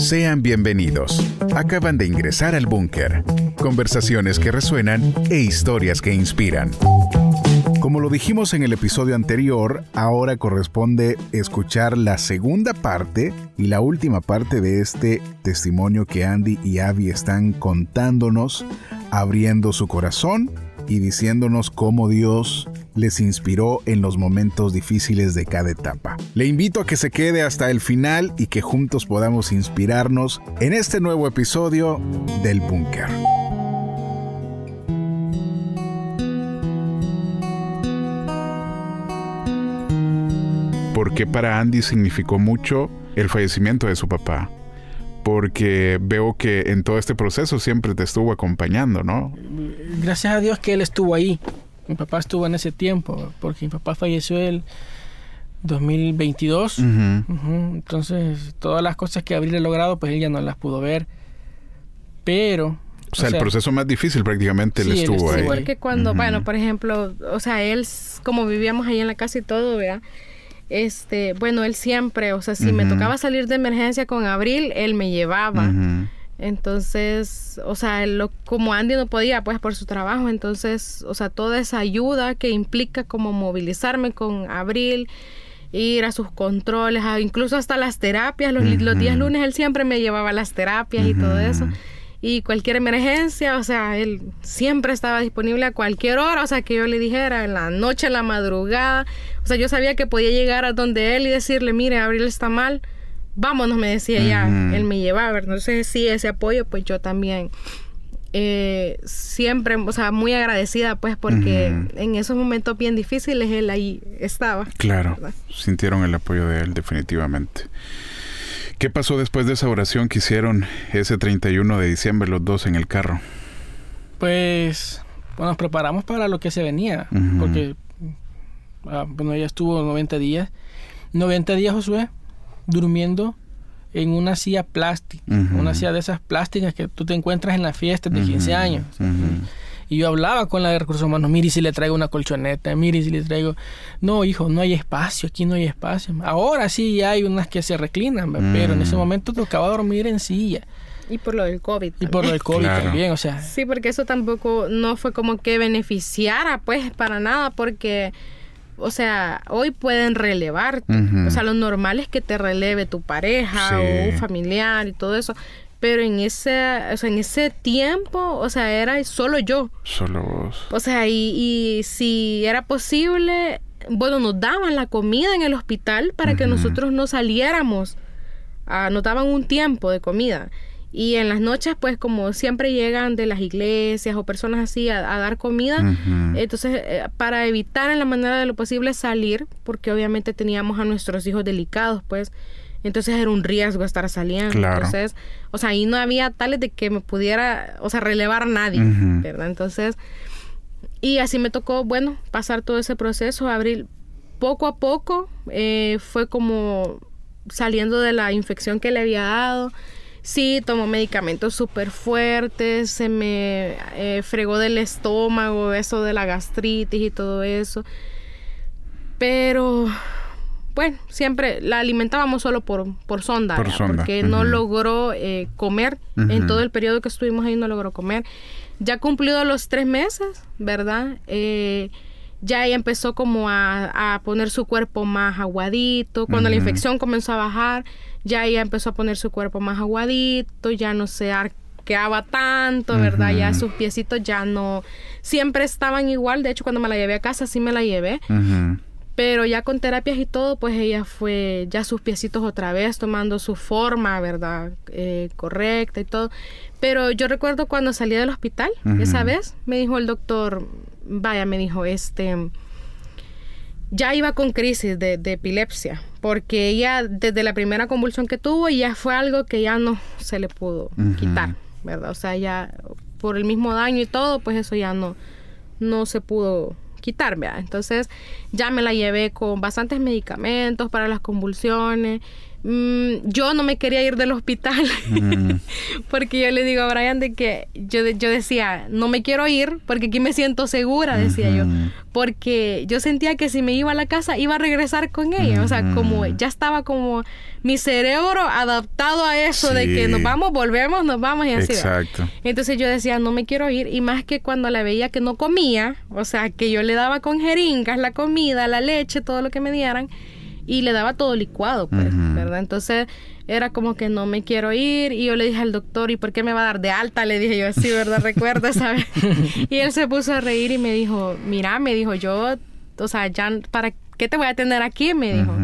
Sean bienvenidos. Acaban de ingresar al búnker. Conversaciones que resuenan e historias que inspiran. Como lo dijimos en el episodio anterior, ahora corresponde escuchar la segunda parte y la última parte de este testimonio que Andy y Abby están contándonos, abriendo su corazón y diciéndonos cómo Dios les inspiró en los momentos difíciles de cada etapa. Le invito a que se quede hasta el final y que juntos podamos inspirarnos en este nuevo episodio del Búnker. ¿Por qué para Andy significó mucho el fallecimiento de su papá? Porque veo que en todo este proceso siempre te estuvo acompañando, ¿no? Gracias a Dios que él estuvo ahí. Mi papá estuvo en ese tiempo, porque mi papá falleció en 2022. Entonces, todas las cosas que Abril ha logrado, pues él ya no las pudo ver. Pero... O sea, el proceso más difícil prácticamente sí, él estuvo ahí. Porque cuando, bueno, por ejemplo, o sea, él, como vivíamos ahí en la casa y todo, ¿verdad? Bueno, él siempre, o sea, si me tocaba salir de emergencia con Abril, él me llevaba. Entonces, o sea, como Andy no podía, pues, por su trabajo, entonces, o sea, toda esa ayuda que implica como movilizarme con Abril, ir a sus controles, incluso hasta las terapias, los días lunes él siempre me llevaba a las terapias y todo eso. Y cualquier emergencia, o sea, él siempre estaba disponible a cualquier hora, o sea, que yo le dijera, en la noche, en la madrugada. O sea, yo sabía que podía llegar a donde él y decirle, mire, Abril está mal, vámonos, me decía ya, él me llevaba. Entonces, sí, ese apoyo, pues yo también siempre, o sea, muy agradecida, pues, porque en esos momentos bien difíciles él ahí estaba. Claro, ¿verdad? Sintieron el apoyo de él, definitivamente. ¿Qué pasó después de esa oración que hicieron ese 31 de diciembre los dos en el carro? Pues nos preparamos para lo que se venía, porque bueno, ella estuvo 90 días. 90 días, Josué, durmiendo en una silla plástica, una silla de esas plásticas que tú te encuentras en las fiestas de 15 años. Y yo hablaba con la de recursos humanos, mire si le traigo una colchoneta, mire si le traigo... No, hijo, no hay espacio, aquí no hay espacio. Ahora sí hay unas que se reclinan, pero en ese momento tocaba dormir en silla. Y por lo del COVID también. Y por lo del COVID también, o sea... Sí, porque eso tampoco no fue como que beneficiara, pues, para nada, porque... O sea, hoy pueden relevarte. O sea, lo normal es que te releve tu pareja o un familiar y todo eso. Pero en ese tiempo, o sea, era solo yo. Solo vos. O sea, y si era posible, bueno, nos daban la comida en el hospital para que nosotros no saliéramos. Nos daban un tiempo de comida. Y en las noches, pues, como siempre llegan de las iglesias o personas así a dar comida, entonces, para evitar en la manera de lo posible salir, porque obviamente teníamos a nuestros hijos delicados, pues, entonces era un riesgo estar saliendo. Claro. Entonces, o sea, ahí no había tales de que me pudiera, o sea, relevar nadie, ¿verdad? Entonces, y así me tocó, bueno, pasar todo ese proceso. Abril, poco a poco, fue como saliendo de la infección que le había dado. Sí, tomó medicamentos súper fuertes, se me fregó del estómago, eso de la gastritis y todo eso. Pero... bueno, siempre la alimentábamos solo por sonda, porque no logró comer. En todo el periodo que estuvimos ahí no logró comer. Ya cumplido los 3 meses, ¿verdad? Ya ella empezó como a poner su cuerpo más aguadito. Cuando la infección comenzó a bajar, ya ella empezó a poner su cuerpo más aguadito, ya no se arqueaba tanto, ¿verdad? Ya sus piecitos ya no... siempre estaban igual. De hecho, cuando me la llevé a casa, sí me la llevé. Pero ya con terapias y todo, pues ella fue ya sus piecitos otra vez tomando su forma, ¿verdad? Correcta y todo. Pero yo recuerdo cuando salí del hospital, esa vez, me dijo el doctor, vaya, me dijo, ya iba con crisis de epilepsia, porque ella desde la primera convulsión que tuvo ya fue algo que ya no se le pudo quitar, ¿verdad? O sea, ya por el mismo daño y todo, pues eso ya no se pudo quitar, ¿verdad? Entonces ya me la llevé con bastantes medicamentos para las convulsiones, yo no me quería ir del hospital porque yo le digo a Brian de que yo decía, no me quiero ir porque aquí me siento segura, decía yo, porque yo sentía que si me iba a la casa iba a regresar con ella, o sea, como ya estaba como mi cerebro adaptado a eso de que nos vamos, volvemos, nos vamos y así. Exacto. Entonces yo decía, no me quiero ir, y más que cuando la veía que no comía, o sea, que yo le daba con jeringas la comida, la leche, todo lo que me dieran, y le daba todo licuado, pues, ¿verdad? Entonces, era como que no me quiero ir. Y yo le dije al doctor, ¿y por qué me va a dar de alta? Le dije yo así, ¿verdad? Recuerda, ¿sabes? Y él se puso a reír y me dijo, mira, me dijo, yo, o sea, ya, ¿para qué te voy a tener aquí? Me dijo.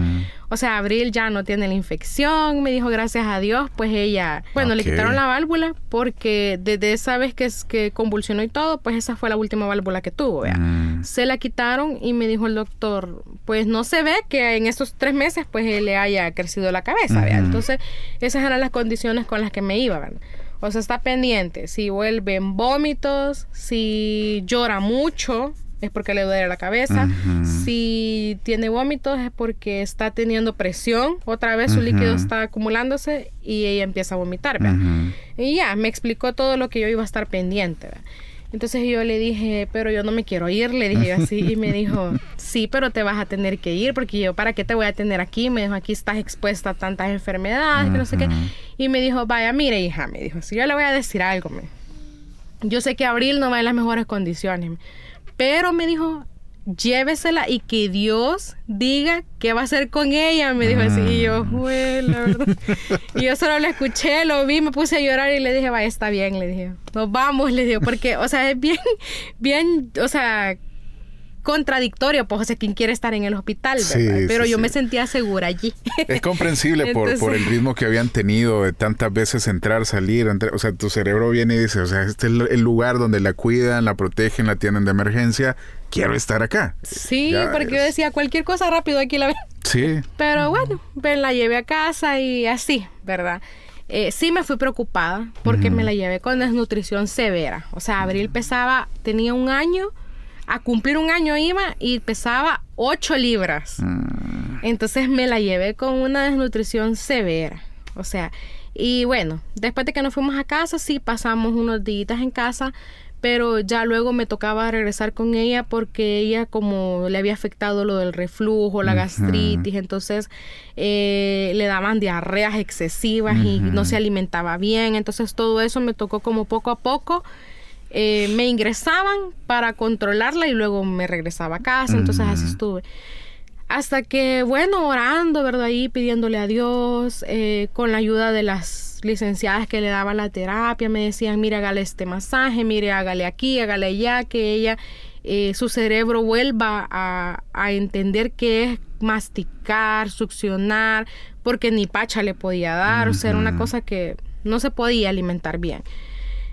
O sea, Abril ya no tiene la infección. Me dijo, gracias a Dios, pues ella... Bueno, le quitaron la válvula porque desde esa vez que convulsionó y todo, pues esa fue la última válvula que tuvo, ¿vea? Se la quitaron y me dijo el doctor, pues no se ve que en esos 3 meses, pues le haya crecido la cabeza, ¿vea? Entonces, esas eran las condiciones con las que me iba, ¿verdad? O sea, está pendiente. Si vuelven vómitos, si llora mucho, es porque le duele la cabeza. Si tiene vómitos es porque está teniendo presión. Otra vez su líquido está acumulándose y ella empieza a vomitar, ¿verdad? Y ya, me explicó todo lo que yo iba a estar pendiente, ¿verdad? Entonces yo le dije, pero yo no me quiero ir, le dije yo así. Y me dijo, sí, pero te vas a tener que ir porque yo, ¿para qué te voy a tener aquí? Me dijo, aquí estás expuesta a tantas enfermedades, que no sé qué. Y me dijo, vaya, mire, hija, me dijo, si yo le voy a decir algo, yo sé que Abril no va en las mejores condiciones, pero me dijo, llévesela y que Dios diga qué va a hacer con ella, me dijo así. Y yo, güey, la verdad. Y yo solo lo escuché, lo vi, me puse a llorar y le dije, vaya, está bien, le dije, nos vamos, le digo, porque, o sea, es bien, o sea, contradictorio, pues, o sea, quien quiere estar en el hospital, ¿verdad? Pero yo me sentía segura allí. Es comprensible. Entonces, por el ritmo que habían tenido de tantas veces entrar, salir, o sea, tu cerebro viene y dice, o sea, este es el lugar donde la cuidan, la protegen, la atienden de emergencia, quiero estar acá. Sí, porque yo decía, cualquier cosa rápido aquí la veo. Sí. Pero bueno, la llevé a casa y así, ¿verdad? Sí me fui preocupada porque me la llevé con desnutrición severa. O sea, Abril tenía 1 año, a cumplir 1 año iba y pesaba 8 libras. Entonces me la llevé con una desnutrición severa. O sea, y bueno, después de que nos fuimos a casa, sí pasamos unos días en casa, pero ya luego me tocaba regresar con ella porque ella, como le había afectado lo del reflujo, la gastritis, entonces le daban diarreas excesivas y no se alimentaba bien. Entonces todo eso me tocó como poco a poco. Me ingresaban para controlarla y luego me regresaba a casa. Entonces así estuve. Hasta que, bueno, orando, ¿verdad? Ahí pidiéndole a Dios, con la ayuda de las licenciadas que le daban la terapia, me decían, mire, hágale este masaje, mire, hágale aquí, hágale allá, que ella, su cerebro vuelva a entender qué es masticar, succionar, porque ni pacha le podía dar, o sea, era una cosa que no se podía alimentar bien.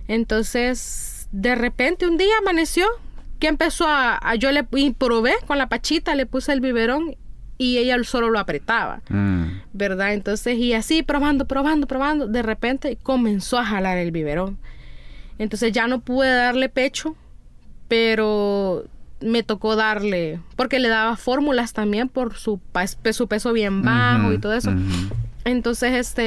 Entonces, de repente un día amaneció que empezó yo le probé con la pachita, le puse el biberón y ella solo lo apretaba, ¿verdad? Entonces, y así probando, de repente comenzó a jalar el biberón. Entonces ya no pude darle pecho, pero me tocó darle, porque le daba fórmulas también por su peso bien bajo y todo eso. Entonces,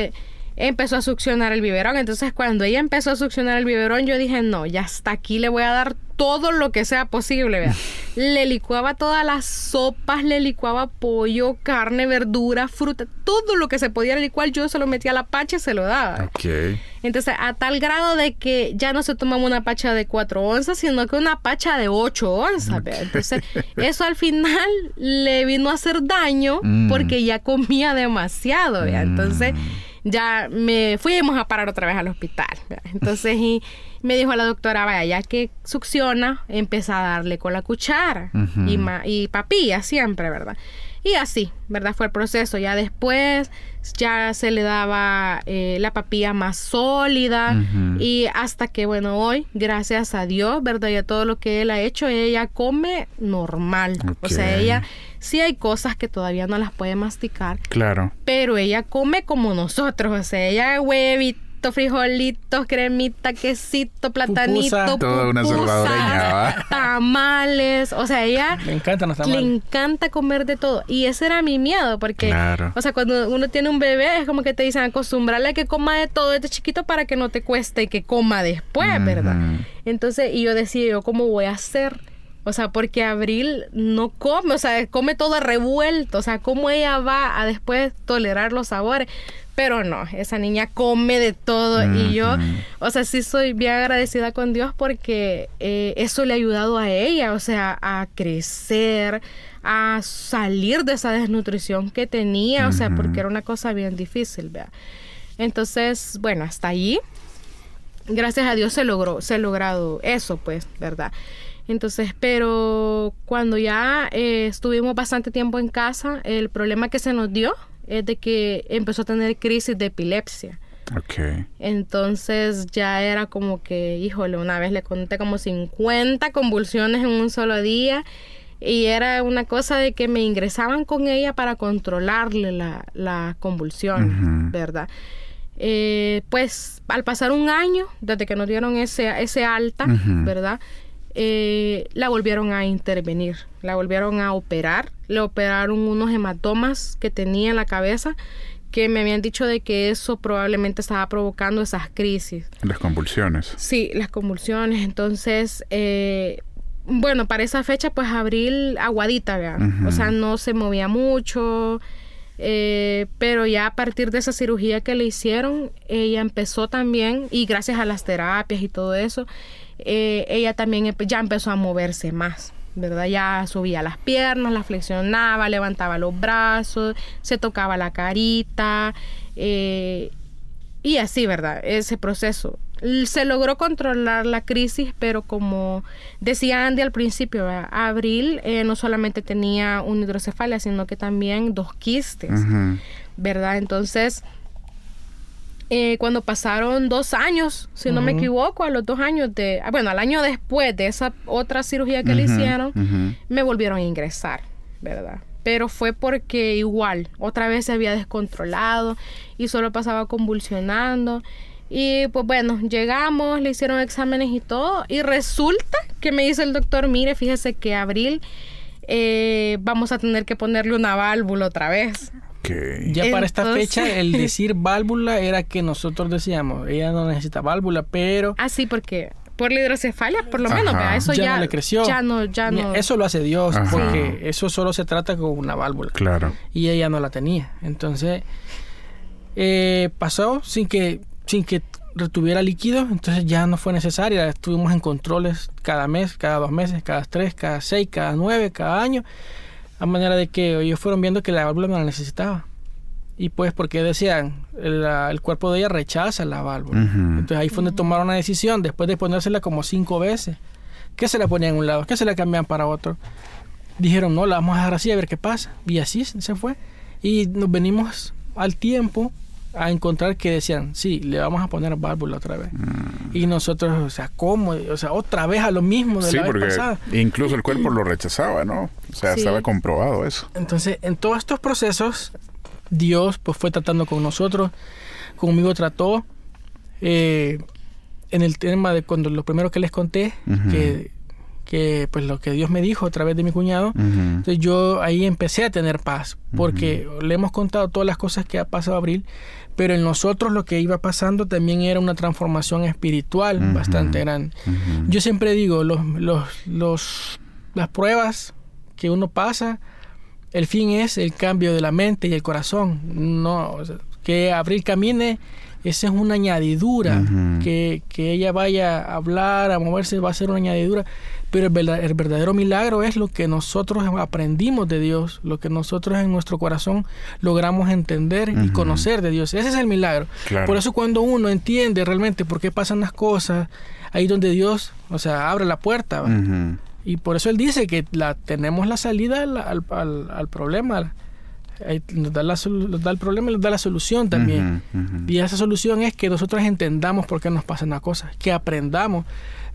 empezó a succionar el biberón. Entonces, cuando ella empezó a succionar el biberón, yo dije, no, ya hasta aquí le voy a dar todo lo que sea posible, ¿verdad? Le licuaba todas las sopas, le licuaba pollo, carne, verdura, fruta, todo lo que se podía licuar, yo se lo metía a la pacha y se lo daba. Okay. Entonces, a tal grado de que ya no se tomaba una pacha de 4 onzas, sino que una pacha de 8 onzas, ¿verdad? Entonces, eso al final le vino a hacer daño porque ya comía demasiado, ¿verdad? Entonces, ya fuimos a parar otra vez al hospital, ¿verdad? Entonces, y me dijo la doctora, vaya, ya que succiona, empieza a darle con la cuchara y papilla siempre, ¿verdad? Y así, ¿verdad? Fue el proceso. Ya después, ya se le daba la papilla más sólida y hasta que, bueno, hoy, gracias a Dios, ¿verdad? Y a todo lo que él ha hecho, ella come normal. Okay. O sea, ella sí hay cosas que todavía no las puede masticar. Claro. Pero ella come como nosotros. O sea, ella huevito, fritos, frijolitos, cremita, quesito, platanito, pupusa, toda una salvadoreña, ¿va? Tamales. O sea, ella le encantan los tamales. Le encanta comer de todo. Y ese era mi miedo, porque, o sea, cuando uno tiene un bebé, es como que te dicen acostumbrarle a que coma de todo desde chiquito para que no te cueste que coma después, ¿verdad? Entonces, y yo decía, ¿yo cómo voy a hacer? O sea, porque Abril no come, o sea, come todo revuelto. O sea, ¿cómo ella va a después tolerar los sabores? Pero no, esa niña come de todo. Y yo, o sea, sí soy bien agradecida con Dios porque eso le ha ayudado a ella, o sea, a crecer, a salir de esa desnutrición que tenía, o sea, porque era una cosa bien difícil, ¿verdad? Entonces, bueno, hasta allí, gracias a Dios se ha logrado eso, pues, ¿verdad? Entonces, pero cuando ya estuvimos bastante tiempo en casa, el problema que se nos dio es de que empezó a tener crisis de epilepsia. Okay. Entonces ya era como que, híjole, una vez le conté como 50 convulsiones en un solo día y era una cosa de que me ingresaban con ella para controlarle la convulsión, ¿verdad? Pues al pasar un año, desde que nos dieron ese alta, ¿verdad? La volvieron a intervenir, la volvieron a operar, le operaron unos hematomas que tenía en la cabeza que me habían dicho de que eso probablemente estaba provocando esas crisis. Las convulsiones. Sí, las convulsiones. Entonces, bueno, para esa fecha pues Abril aguadita, ¿verdad? O sea, no se movía mucho, pero ya a partir de esa cirugía que le hicieron, ella empezó también, y gracias a las terapias y todo eso, ella también ya empezó a moverse más, ¿verdad? Ya subía las piernas, las flexionaba, levantaba los brazos, se tocaba la carita, y así, ¿verdad? Ese proceso. Se logró controlar la crisis, pero como decía Andy al principio, ¿verdad? Abril no solamente tenía una hidrocefalia, sino que también 2 quistes, ¿verdad? Entonces, cuando pasaron 2 años, si no me equivoco, a los 2 años al año después de esa otra cirugía que le hicieron, me volvieron a ingresar, ¿verdad? Pero fue porque igual, otra vez se había descontrolado y solo pasaba convulsionando. Y pues bueno, llegamos, le hicieron exámenes y todo, y resulta que me dice el doctor, mire, fíjese que Abril vamos a tener que ponerle una válvula otra vez. Okay. Ya para esta fecha, el decir válvula era que nosotros decíamos, ella no necesita válvula, pero... Ah, sí, porque por la hidrocefalia, por lo menos, ¿verdad? Eso ya no le creció. Ya no. Eso lo hace Dios, porque eso solo se trata con una válvula. Claro. Y ella no la tenía. Entonces, pasó sin que retuviera líquido, entonces ya no fue necesaria. Estuvimos en controles cada mes, cada 2 meses, cada 3, cada 6, cada 9, cada año, a manera de que ellos fueron viendo que la válvula no la necesitaba. Y pues porque decían, el cuerpo de ella rechaza la válvula. Entonces ahí fue donde tomaron una decisión, después de ponérsela como 5 veces, que se la ponían a un lado, que se la cambiaban para otro. Dijeron, no, la vamos a dejar así a ver qué pasa. Y así se fue. Y nos venimos al tiempo a encontrar que decían, sí, le vamos a poner válvula otra vez. Y nosotros, o sea, ¿cómo? O sea, otra vez a lo mismo de la vez pasada. Incluso el cuerpo lo rechazaba, ¿no? O sea, estaba comprobado eso. Entonces, en todos estos procesos, Dios pues fue tratando con nosotros, conmigo trató, en el tema de cuando lo primero que les conté, que pues lo que Dios me dijo a través de mi cuñado, entonces yo ahí empecé a tener paz, porque le hemos contado todas las cosas que ha pasado Abril, pero en nosotros lo que iba pasando también era una transformación espiritual bastante grande. Yo siempre digo, las pruebas que uno pasa, el fin es el cambio de la mente y el corazón. No, o sea, que Abril camine, esa es una añadidura. Que ella vaya a hablar, a moverse, va a ser una añadidura. Pero el verdadero milagro es lo que nosotros aprendimos de Dios, lo que nosotros en nuestro corazón logramos entender y conocer de Dios. Ese es el milagro. Claro. Por eso cuando uno entiende realmente por qué pasan las cosas, ahí donde Dios, o sea, abre la puerta. Y por eso Él dice que tenemos la salida al problema. Nos da el problema y nos da la solución también. Y esa solución es que nosotros entendamos por qué nos pasan las cosas, que aprendamos.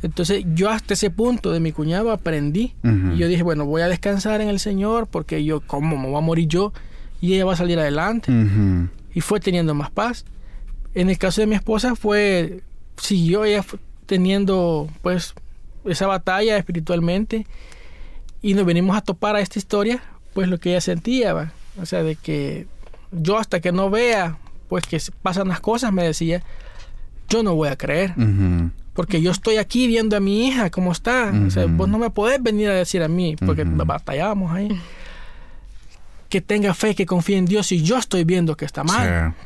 Entonces yo hasta ese punto de mi cuñado aprendí. Y yo dije, bueno, voy a descansar en el Señor, porque yo, ¿cómo me voy a morir yo? Y ella va a salir adelante. Y fue teniendo más paz. En el caso de mi esposa siguió ella teniendo pues esa batalla espiritualmente, y nos venimos a topar a esta historia, pues lo que ella sentía, ¿va? O sea, de que yo hasta que no vea pues que pasan las cosas, me decía, yo no voy a creer. Porque yo estoy aquí viendo a mi hija cómo está. O sea, vos no me podés venir a decir a mí, porque batallábamos ahí, que tenga fe, que confíe en Dios, y yo estoy viendo que está mal. Sí.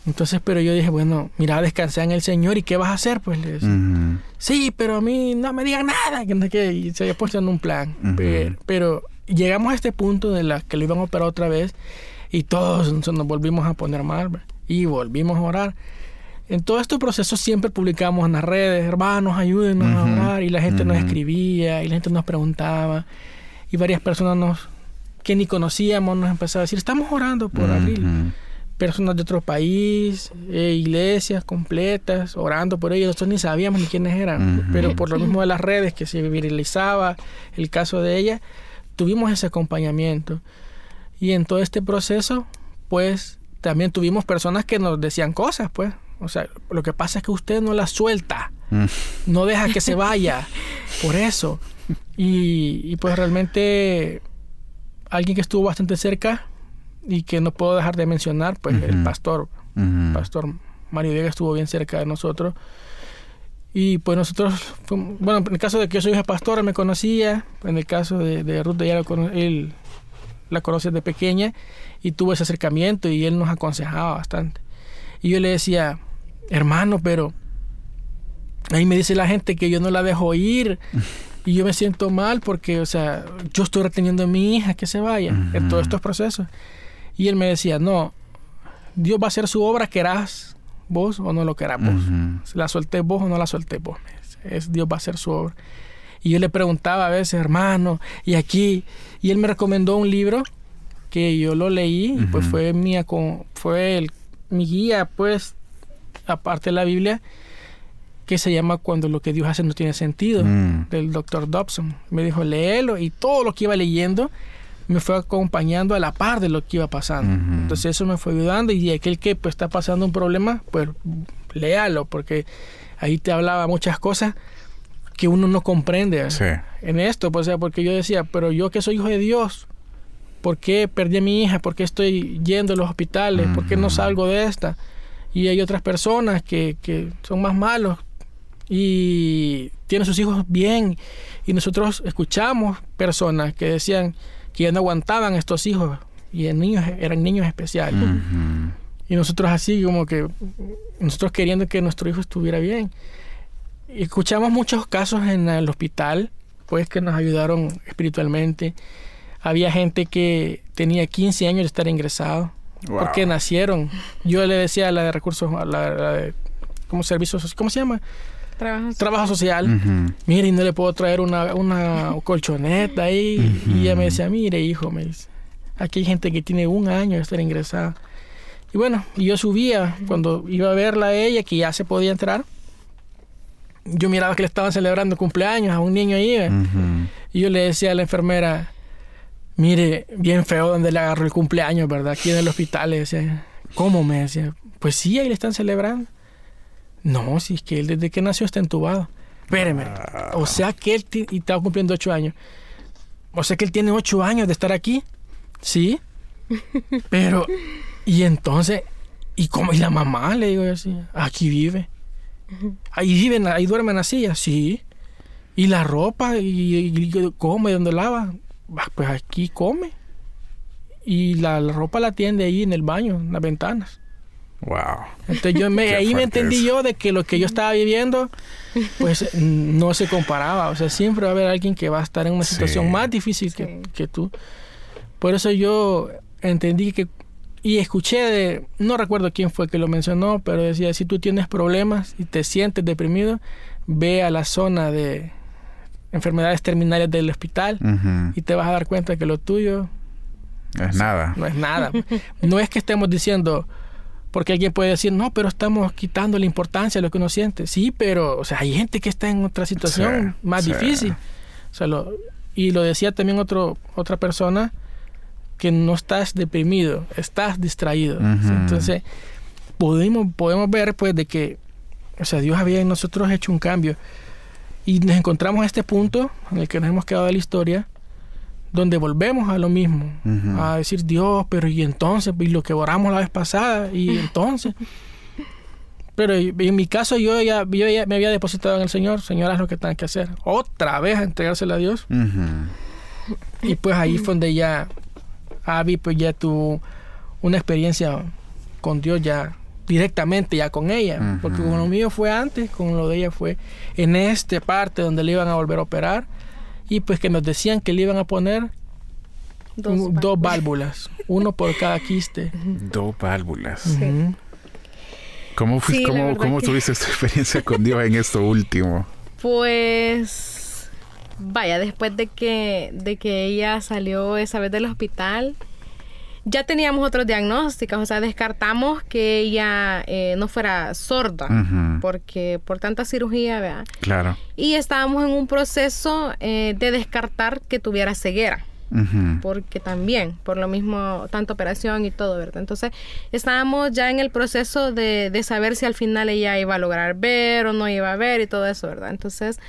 Entonces, pero yo dije, bueno, mira, descansé en el Señor, ¿y qué vas a hacer? Pues le decía, sí, pero a mí no me digan nada, y se había puesto en un plan. Pero llegamos a este punto de la que lo iban a operar otra vez, y todos nos volvimos a poner mal, y volvimos a orar. En todo este proceso siempre publicamos en las redes, hermanos, ayúdenos a orar, y la gente nos escribía, y la gente nos preguntaba, y varias personas que ni conocíamos nos empezaban a decir, estamos orando por Abril. Personas de otro país, iglesias completas, orando por ellos. Nosotros ni sabíamos ni quiénes eran, pero por lo mismo de las redes, que se viralizaba el caso de ella, tuvimos ese acompañamiento. Y en todo este proceso, pues, también tuvimos personas que nos decían cosas, pues. O sea, lo que pasa es que usted no la suelta, no deja que se vaya, por eso. Y pues realmente, alguien que estuvo bastante cerca, y que no puedo dejar de mencionar, pues el pastor Mario Vega estuvo bien cerca de nosotros. Y pues nosotros, bueno, en el caso de que yo soy hija pastora, me conocía. En el caso de Ruth, él la conoce de pequeña, y tuvo ese acercamiento, y él nos aconsejaba bastante. Y yo le decía, hermano, pero ahí me dice la gente que yo no la dejo ir, y yo me siento mal porque, o sea, yo estoy reteniendo a mi hija que se vaya en todos estos procesos. Y él me decía, no, Dios va a hacer su obra, querás vos o no lo querás vos. La solté vos o no la solté vos. Dios va a hacer su obra. Y yo le preguntaba a veces, hermano, y aquí, y él me recomendó un libro que yo lo leí, y pues fue mi guía, pues, aparte de la Biblia, que se llama Cuando lo que Dios hace no tiene sentido, del Dr. Dobson. Me dijo, léelo, y todo lo que iba leyendo me fue acompañando a la par de lo que iba pasando. Entonces eso me fue ayudando, y aquel que pues está pasando un problema, pues léalo, porque ahí te hablaba muchas cosas que uno no comprende en esto, pues, o sea, porque yo decía, pero yo que soy hijo de Dios, ¿por qué perdí a mi hija? ¿Por qué estoy yendo a los hospitales? ¿Por qué no salgo de esta? Y hay otras personas que son más malos y tienen sus hijos bien, y nosotros escuchamos personas que decían que ya no aguantaban estos hijos, y eran niños especiales. Y nosotros así como que nosotros queriendo que nuestro hijo estuviera bien. Y escuchamos muchos casos en el hospital, pues, que nos ayudaron espiritualmente. Había gente que tenía 15 años de estar ingresado, porque nacieron. Yo le decía a la de recursos, como servicios, ¿cómo se llama? Trabajo social. Mire, y no le puedo traer una colchoneta ahí. Y ella me decía, mire, hijo, me dice, aquí hay gente que tiene 1 año de estar ingresada. Y bueno, y yo subía, cuando iba a verla a ella, que ya se podía entrar, yo miraba que le estaban celebrando cumpleaños a un niño ahí. Y yo le decía a la enfermera, mire, bien feo donde le agarró el cumpleaños, ¿verdad? Aquí en el hospital. Le decía, ¿cómo? Me decía, pues sí, ahí le están celebrando. No, si es que él desde que nació está entubado. Espéreme. O sea que él y estaba cumpliendo 8 años. O sea que él tiene 8 años de estar aquí. Sí. Pero, y entonces, ¿y cómo? ¿Y la mamá? Le digo yo así. Aquí vive. Ahí viven, ahí duermen en la silla. Sí. ¿Y la ropa? ¿Y come? ¿Dónde lava? Pues aquí come. Y la ropa la tiende ahí en el baño, en las ventanas. Wow. Entonces ahí me entendí yo de que lo que yo estaba viviendo, pues no se comparaba. O sea, siempre va a haber alguien que va a estar en una situación más difícil que tú. Por eso yo entendí y escuché no recuerdo quién fue que lo mencionó, pero decía, si tú tienes problemas y te sientes deprimido, ve a la zona de enfermedades terminales del hospital y te vas a dar cuenta que lo tuyo es nada. No es nada. No es que estemos diciendo, porque alguien puede decir, no, pero estamos quitando la importancia de lo que uno siente. Sí, pero, o sea, hay gente que está en otra situación más difícil. O sea, y lo decía también otra persona, que no estás deprimido, estás distraído. Entonces, podemos ver pues de que, o sea, Dios había en nosotros hecho un cambio. Y nos encontramos a este punto en el que nos hemos quedado de la historia, donde volvemos a lo mismo, a decir, Dios, pero y entonces, y lo que oramos la vez pasada, y entonces. Pero en mi caso yo ya me había depositado en el Señor. Señor, haz lo que tengas que hacer. Otra vez a entregársela a Dios. Y pues ahí fue donde ya Abby pues ya tuvo una experiencia con Dios ya directamente ya con ella. Porque con lo mío fue antes, con lo de ella fue en esta parte donde le iban a volver a operar. Y pues que nos decían que le iban a poner dos válvulas. Uno por cada quiste. 2 válvulas. Sí. ¿Cómo tuviste esta experiencia con Dios en esto último? Pues, vaya, después de que ella salió esa vez del hospital, ya teníamos otros diagnósticos, o sea, descartamos que ella no fuera sorda, porque por tanta cirugía, ¿verdad? Claro. Y estábamos en un proceso de descartar que tuviera ceguera. Porque también, por lo mismo, tanta operación y todo, ¿verdad? Entonces, estábamos ya en el proceso de saber si al final ella iba a lograr ver o no iba a ver y todo eso, ¿verdad? Entonces,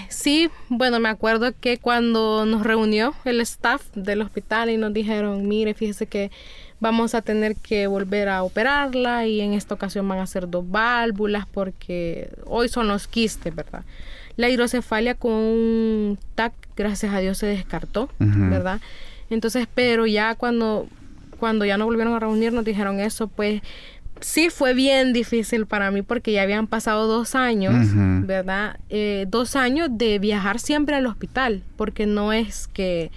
sí, bueno, me acuerdo que cuando nos reunió el staff del hospital y nos dijeron, mire, fíjese que vamos a tener que volver a operarla y en esta ocasión van a ser 2 válvulas porque hoy son los quistes, ¿verdad? La hidrocefalia con un TAC, gracias a Dios, se descartó, ¿verdad? Entonces, pero ya cuando ya nos volvieron a reunir, nos dijeron eso, pues sí fue bien difícil para mí porque ya habían pasado 2 años, ¿verdad? 2 años de viajar siempre al hospital, porque no es que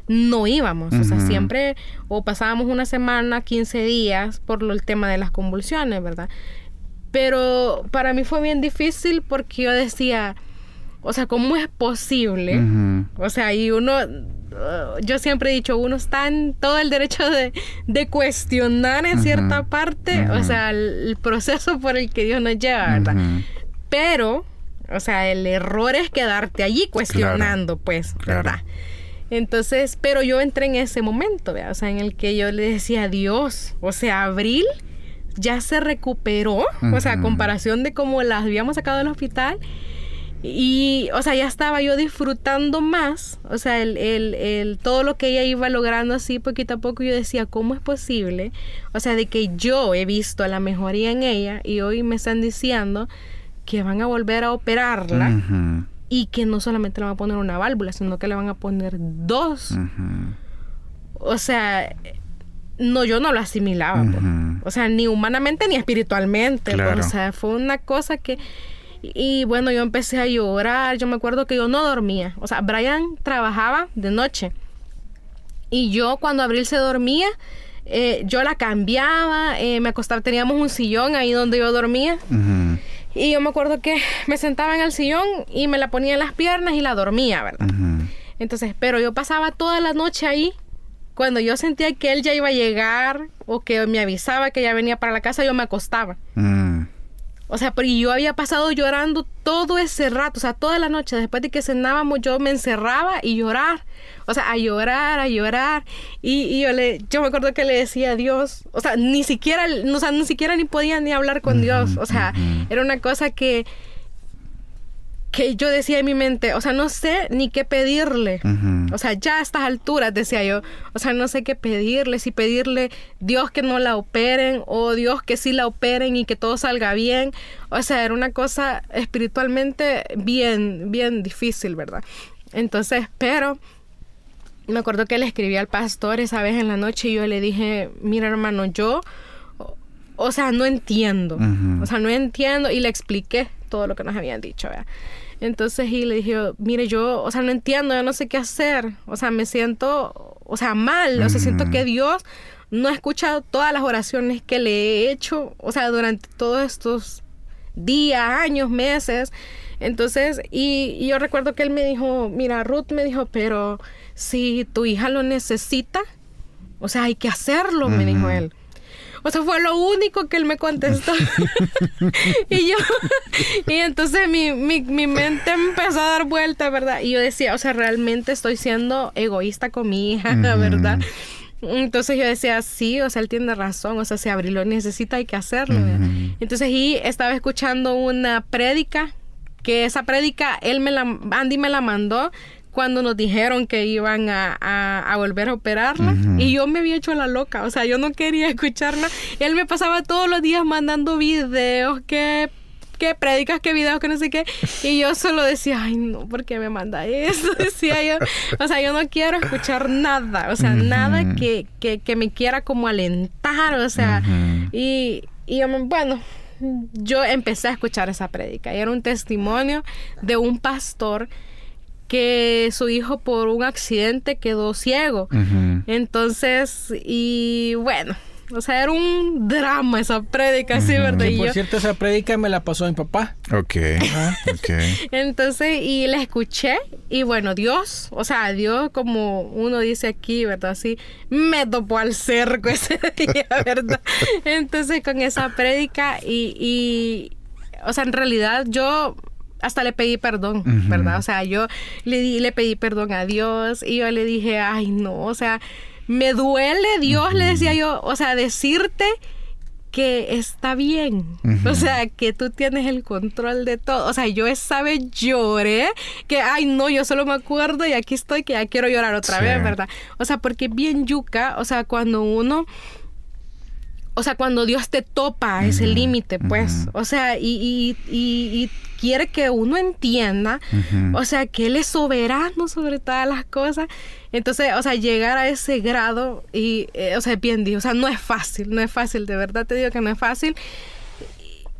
no íbamos, o sea, siempre o pasábamos una semana, 15 días por el tema de las convulsiones, ¿verdad? Pero para mí fue bien difícil porque yo decía, o sea, ¿cómo es posible? O sea, y uno, yo siempre he dicho, uno está en todo el derecho de cuestionar en cierta parte, o sea, el proceso por el que Dios nos lleva, ¿verdad? Pero, o sea, el error es quedarte allí cuestionando, pues, ¿verdad? Entonces, pero yo entré en ese momento, ¿verdad? O sea, en el que yo le decía, Dios, o sea, Abril ya se recuperó, o sea, a comparación de cómo las habíamos sacado del hospital. Y, o sea, ya estaba yo disfrutando más, o sea, todo lo que ella iba logrando así poquito a poco. Yo decía, ¿cómo es posible? O sea, de que yo he visto la mejoría en ella y hoy me están diciendo que van a volver a operarla y que no solamente le van a poner una válvula, sino que le van a poner 2. O sea, no, yo no lo asimilaba, pues. O sea, ni humanamente ni espiritualmente, pues. O sea, fue una cosa que... Y bueno, yo empecé a llorar. Yo me acuerdo que yo no dormía. O sea, Brian trabajaba de noche. Y yo, cuando Abril se dormía, yo la cambiaba, me acostaba. Teníamos un sillón ahí donde yo dormía. Y yo me acuerdo que me sentaba en el sillón y me la ponía en las piernas y la dormía, ¿verdad? Entonces, pero yo pasaba toda la noche ahí. Cuando yo sentía que él ya iba a llegar o que me avisaba que ya venía para la casa, yo me acostaba. O sea, pero yo había pasado llorando todo ese rato, o sea, toda la noche. Después de que cenábamos, yo me encerraba y llorar. O sea, a llorar. Y yo me acuerdo que le decía a Dios, o sea, ni siquiera ni podía ni hablar con Dios. O sea, era una cosa que yo decía en mi mente, o sea, no sé ni qué pedirle. O sea, ya a estas alturas, decía yo, o sea, no sé qué pedirle, si pedirle Dios que no la operen o Dios que sí la operen y que todo salga bien. O sea, era una cosa espiritualmente bien, bien difícil, ¿verdad? Entonces, pero me acuerdo que le escribí al pastor esa vez en la noche y yo le dije, mira, hermano, yo, o sea, no entiendo. O sea, no entiendo, y le expliqué todo lo que nos habían dicho, ¿verdad? Entonces, y le dije, mire, yo, o sea, no entiendo, yo no sé qué hacer. O sea, me siento, o sea, mal. O sea, siento que Dios no ha escuchado todas las oraciones que le he hecho, o sea, durante todos estos días, años, meses. Entonces, y yo recuerdo que él me dijo, mira, Ruth me dijo, pero si tu hija lo necesita, o sea, hay que hacerlo, me dijo él. O sea, fue lo único que él me contestó. y entonces mi mente empezó a dar vuelta, ¿verdad? Y yo decía, o sea, realmente estoy siendo egoísta con mi hija, ¿verdad? Entonces yo decía, sí, o sea, él tiene razón, o sea, si Abril lo necesita hay que hacerlo. Entonces y estaba escuchando una prédica, que esa prédica Andy me la mandó cuando nos dijeron que iban a volver a operarla, y yo me había hecho la loca, o sea, yo no quería escucharla. Él me pasaba todos los días mandando videos, qué prédicas, qué videos, que no sé qué, y yo solo decía, ay no, ¿por qué me manda eso? Decía yo, o sea, yo no quiero escuchar nada, o sea, nada que me quiera como alentar, o sea, y bueno, yo empecé a escuchar esa prédica, y era un testimonio de un pastor que su hijo por un accidente quedó ciego. Entonces, y bueno, o sea, era un drama esa prédica, sí, ¿verdad? Y por cierto, esa prédica me la pasó mi papá. Ok. Entonces, y la escuché, y bueno, Dios, o sea, Dios, como uno dice aquí, ¿verdad? Así, me topó al cerco ese día, ¿verdad? Entonces, con esa prédica, y o sea, en realidad yo hasta le pedí perdón, ¿verdad? O sea, yo le pedí perdón a Dios, y yo le dije, ay, no, o sea, me duele, Dios, le decía yo, o sea, decirte que está bien, o sea, que tú tienes el control de todo. O sea, yo esa vez lloré, que, ay, no, yo solo me acuerdo y aquí estoy, que ya quiero llorar otra vez, ¿verdad? O sea, porque bien yuca, o sea, cuando Dios te topa ese límite, pues, o sea, y quiere que uno entienda, o sea, que Él es soberano sobre todas las cosas. Entonces, o sea, llegar a ese grado, y, o sea, bien digo, o sea, no es fácil, de verdad te digo que no es fácil.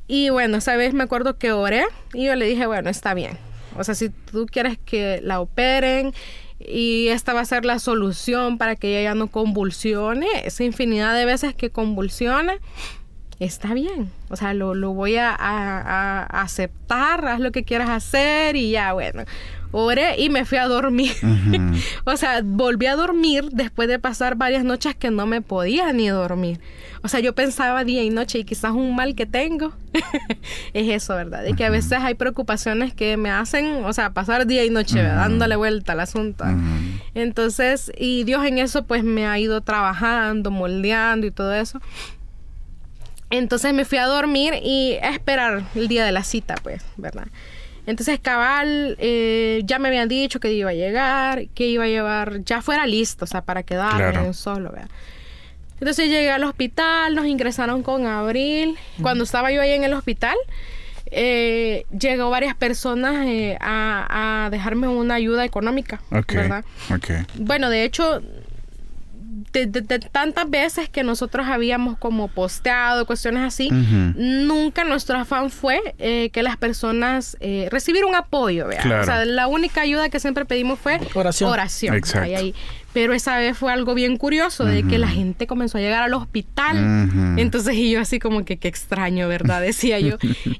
Y bueno, esa vez me acuerdo que oré, y yo le dije, bueno, está bien. O sea, si tú quieres que la operen, y esta va a ser la solución para que ella ya no convulsione, esa infinidad de veces que convulsiona, está bien. O sea, lo voy a aceptar, haz lo que quieras hacer, y ya, bueno. Oré y me fui a dormir. O sea, volví a dormir después de pasar varias noches que no me podía ni dormir. O sea, yo pensaba día y noche, y quizás un mal que tengo es eso, ¿verdad? De que a veces hay preocupaciones que me hacen, o sea, pasar día y noche, dándole vuelta al asunto. Entonces, y Dios en eso pues me ha ido trabajando, moldeando y todo eso. Entonces me fui a dormir y a esperar el día de la cita, pues, ¿verdad? Entonces, cabal, ya me habían dicho que iba a llegar, que iba a llevar, ya fuera listo, o sea, para quedarme solo, ¿verdad? Entonces llegué al hospital, nos ingresaron con Abril. Cuando estaba yo ahí en el hospital, llegó varias personas a dejarme una ayuda económica, ¿verdad? Bueno, de hecho, de tantas veces que nosotros habíamos como posteado cuestiones así, nunca nuestro afán fue que las personas recibir un apoyo, ¿verdad? O sea, la única ayuda que siempre pedimos fue oración. Exacto. Ahí. Pero esa vez fue algo bien curioso, de que la gente comenzó a llegar al hospital. Entonces, y yo así como que qué extraño, ¿verdad? Decía yo.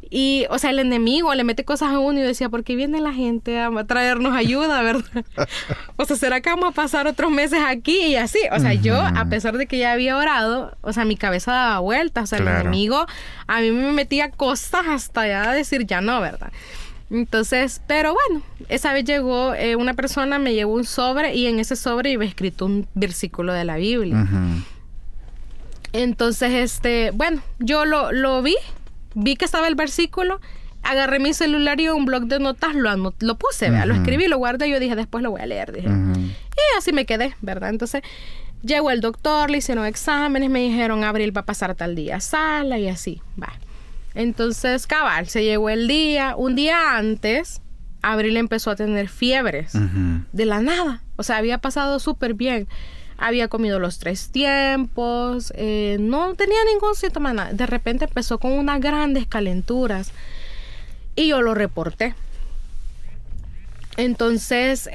Y, o sea, el enemigo le mete cosas a uno, y decía, ¿por qué viene la gente a traernos ayuda, verdad? O sea, ¿será que vamos a pasar otros meses aquí? Y así, o sea, yo, a pesar de que ya había orado, o sea, mi cabeza daba vueltas. O sea, el enemigo a mí me metía cosas hasta ya decir ya no, ¿verdad? Entonces, pero bueno, esa vez llegó una persona, me llevó un sobre, y en ese sobre iba escrito un versículo de la Biblia. Entonces, bueno, yo lo vi que estaba el versículo, agarré mi celular y un bloc de notas lo puse, ¿verdad? Lo escribí, lo guardé, y yo dije, después lo voy a leer, dije. Y así me quedé, ¿verdad? Entonces, llegó el doctor, le hicieron exámenes, me dijeron, Abril va a pasar tal día a sala, y así, va. Entonces, cabal, se llegó el día. Un día antes, Abril empezó a tener fiebres. De la nada. O sea, había pasado súper bien. Había comido los 3 tiempos. No tenía ningún síntoma, nada. De repente empezó con unas grandes calenturas. Y yo lo reporté. Entonces,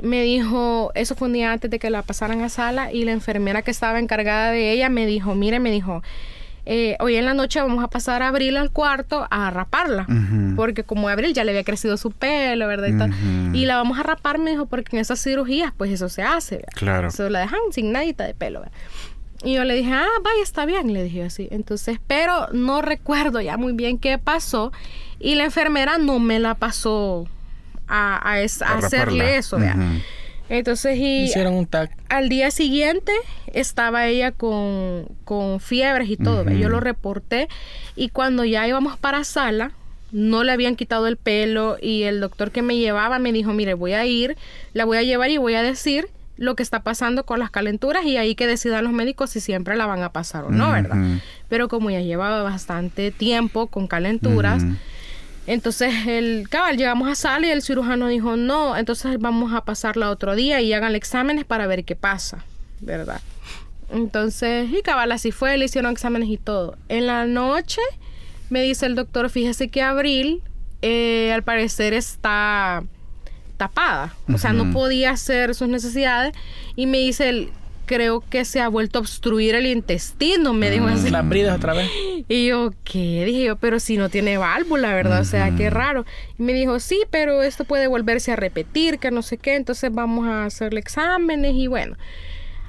me dijo... Eso fue un día antes de que la pasaran a sala. Y la enfermera que estaba encargada de ella me dijo... Mire, me dijo... hoy en la noche vamos a pasar a Abril al cuarto a raparla, porque como a Abril ya le había crecido su pelo, ¿verdad? Y, tal, y la vamos a rapar, me dijo, porque en esas cirugías pues eso se hace, ¿verdad? Claro. Eso la dejan sin nadita de pelo, ¿verdad? Y yo le dije, vaya, está bien, le dije así. Entonces, pero no recuerdo ya muy bien qué pasó, y la enfermera no me la pasó a hacerle eso, ¿verdad? Entonces, hicieron un TAC. Al día siguiente estaba ella con fiebres y todo. Yo lo reporté y cuando ya íbamos para sala, no le habían quitado el pelo y el doctor que me llevaba me dijo, mire, la voy a llevar y voy a decir lo que está pasando con las calenturas y ahí que decidan los médicos si siempre la van a pasar o no, ¿verdad? Pero como ya llevaba bastante tiempo con calenturas, entonces llegamos a sala y el cirujano dijo, no, entonces vamos a pasarla otro día y hagan exámenes para ver qué pasa, ¿verdad? Entonces, y cabal así fue, le hicieron exámenes y todo. En la noche me dice el doctor, fíjese que Abril al parecer está tapada, o sea, no podía hacer sus necesidades y me dice creo que se ha vuelto a obstruir el intestino, me dijo así. Las bridas otra vez. Y yo, ¿qué? Dije yo, pero si no tiene válvula, ¿verdad? O sea, qué raro. Y me dijo, sí, pero esto puede volverse a repetir, que no sé qué, entonces vamos a hacerle exámenes y bueno.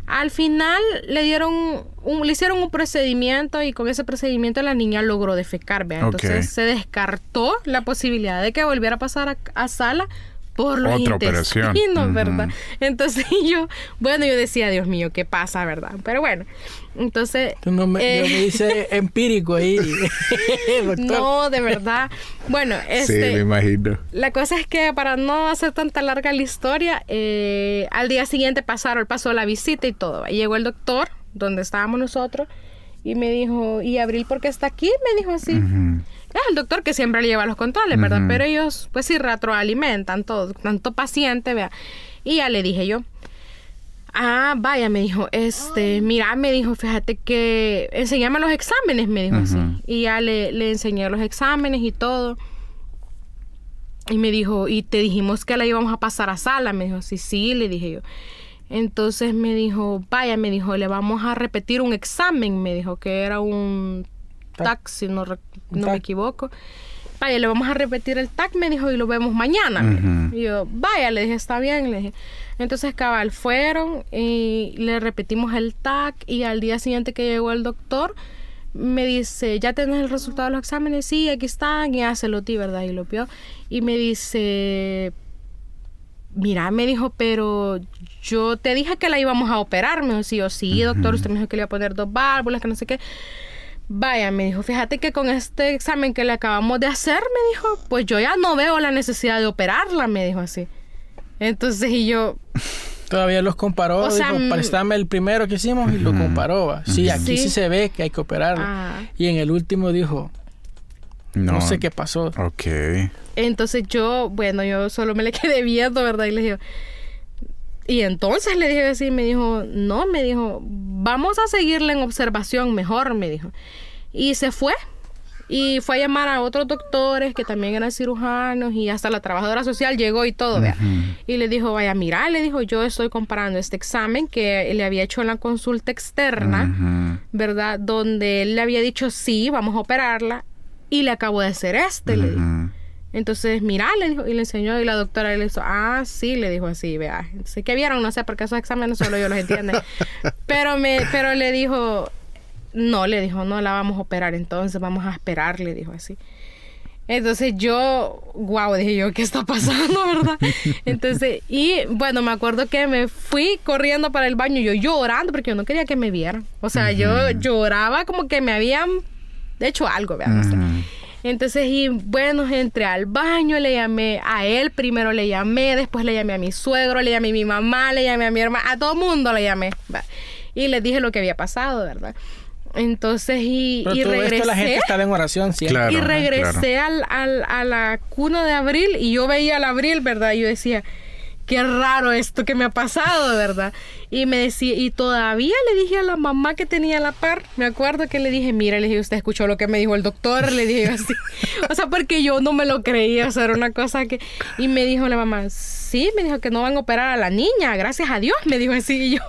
Al final le hicieron un procedimiento y con ese procedimiento la niña logró defecar, ¿verdad? Entonces se descartó la posibilidad de que volviera a pasar a sala por los intestinos, ¿verdad? Entonces yo decía, Dios mío, ¿qué pasa, verdad? Pero bueno, entonces... Yo me hice empírico ahí, doctor. No, de verdad. Bueno, sí, me imagino. La cosa es que para no hacer tanta larga la historia, al día siguiente pasó la visita y todo. Llegó el doctor, donde estábamos nosotros, y me dijo, ¿y Abril por qué está aquí? Me dijo así. Es el doctor que siempre le lleva los controles, ¿verdad? Pero ellos, pues sí, retroalimentan todo, tanto paciente, vea. Y ya le dije yo, vaya, me dijo, mira, me dijo, fíjate que enséñame los exámenes, me dijo así. Y ya le enseñé los exámenes y todo. Y me dijo, y te dijimos que la íbamos a pasar a sala, me dijo así, sí, le dije yo. Entonces me dijo, vaya, me dijo, le vamos a repetir un examen, me dijo, que era un TAC, si no me equivoco. Vaya, le vamos a repetir el TAC, me dijo, y lo vemos mañana. Y yo, vaya, le dije, está bien, le dije. Entonces, cabal, fueron y le repetimos el TAC y al día siguiente que llegó el doctor, me dice, ¿ya tenés el resultado de los exámenes? Sí, aquí están, y ya se lo di, ¿verdad? Y lo vio. Y me dice, mira, me dijo, pero yo te dije que la íbamos a operar. Me dijo, sí, sí, doctor, usted me dijo que le iba a poner 2 válvulas, que no sé qué. Vaya, me dijo, fíjate que con este examen que le acabamos de hacer, me dijo, pues yo ya no veo la necesidad de operarla, me dijo así. Entonces, y yo... Todavía los comparó, dijo, préstame el primero que hicimos y lo comparó. Sí, aquí sí se ve que hay que operarla. Y en el último dijo, no sé qué pasó. Ok. Entonces yo solo me le quedé viendo, ¿verdad? Y le dije... Y entonces le dije así, me dijo, no, me dijo, vamos a seguirle en observación mejor, me dijo. Y se fue. Y fue a llamar a otros doctores que también eran cirujanos y hasta la trabajadora social llegó y todo, vea. Y le dijo, vaya, mira, le dijo, yo estoy comparando este examen que le había hecho en la consulta externa, ¿verdad? Donde él le había dicho, sí, vamos a operarla. Y le acabo de hacer le dijo. Entonces, mira, le dijo, y le enseñó, y la doctora le dijo, sí, le dijo así, vea. Entonces, ¿qué vieron? No sé, porque esos exámenes solo yo los entiendo. pero le dijo, no, no la vamos a operar, entonces vamos a esperar, le dijo así. Entonces yo, dije yo, ¿qué está pasando, verdad? Entonces, y bueno, me acuerdo que me fui corriendo para el baño, yo llorando, porque yo no quería que me vieran. O sea, yo lloraba como que me habían hecho algo, ¿verdad? O sea, entonces, y bueno, entré al baño, le llamé a él, primero le llamé, después le llamé a mi suegro, le llamé a mi mamá, le llamé a mi hermana, a todo mundo le llamé, ¿verdad? Y les dije lo que había pasado, ¿verdad? Entonces, y regresé. Esto la gente estaba en oración siempre. Claro, y regresé a la cuna de Abril y yo veía al Abril, ¿verdad? Y yo decía, qué raro esto que me ha pasado, ¿verdad? Y me decía, y todavía le dije a la mamá que tenía a la par, me acuerdo que le dije, mira, le dije, usted escuchó lo que me dijo el doctor, le dije así. O sea, porque yo no me lo creía, o sea, era una cosa que... Y me dijo la mamá, sí, me dijo que no van a operar a la niña, gracias a Dios, me dijo así, y yo...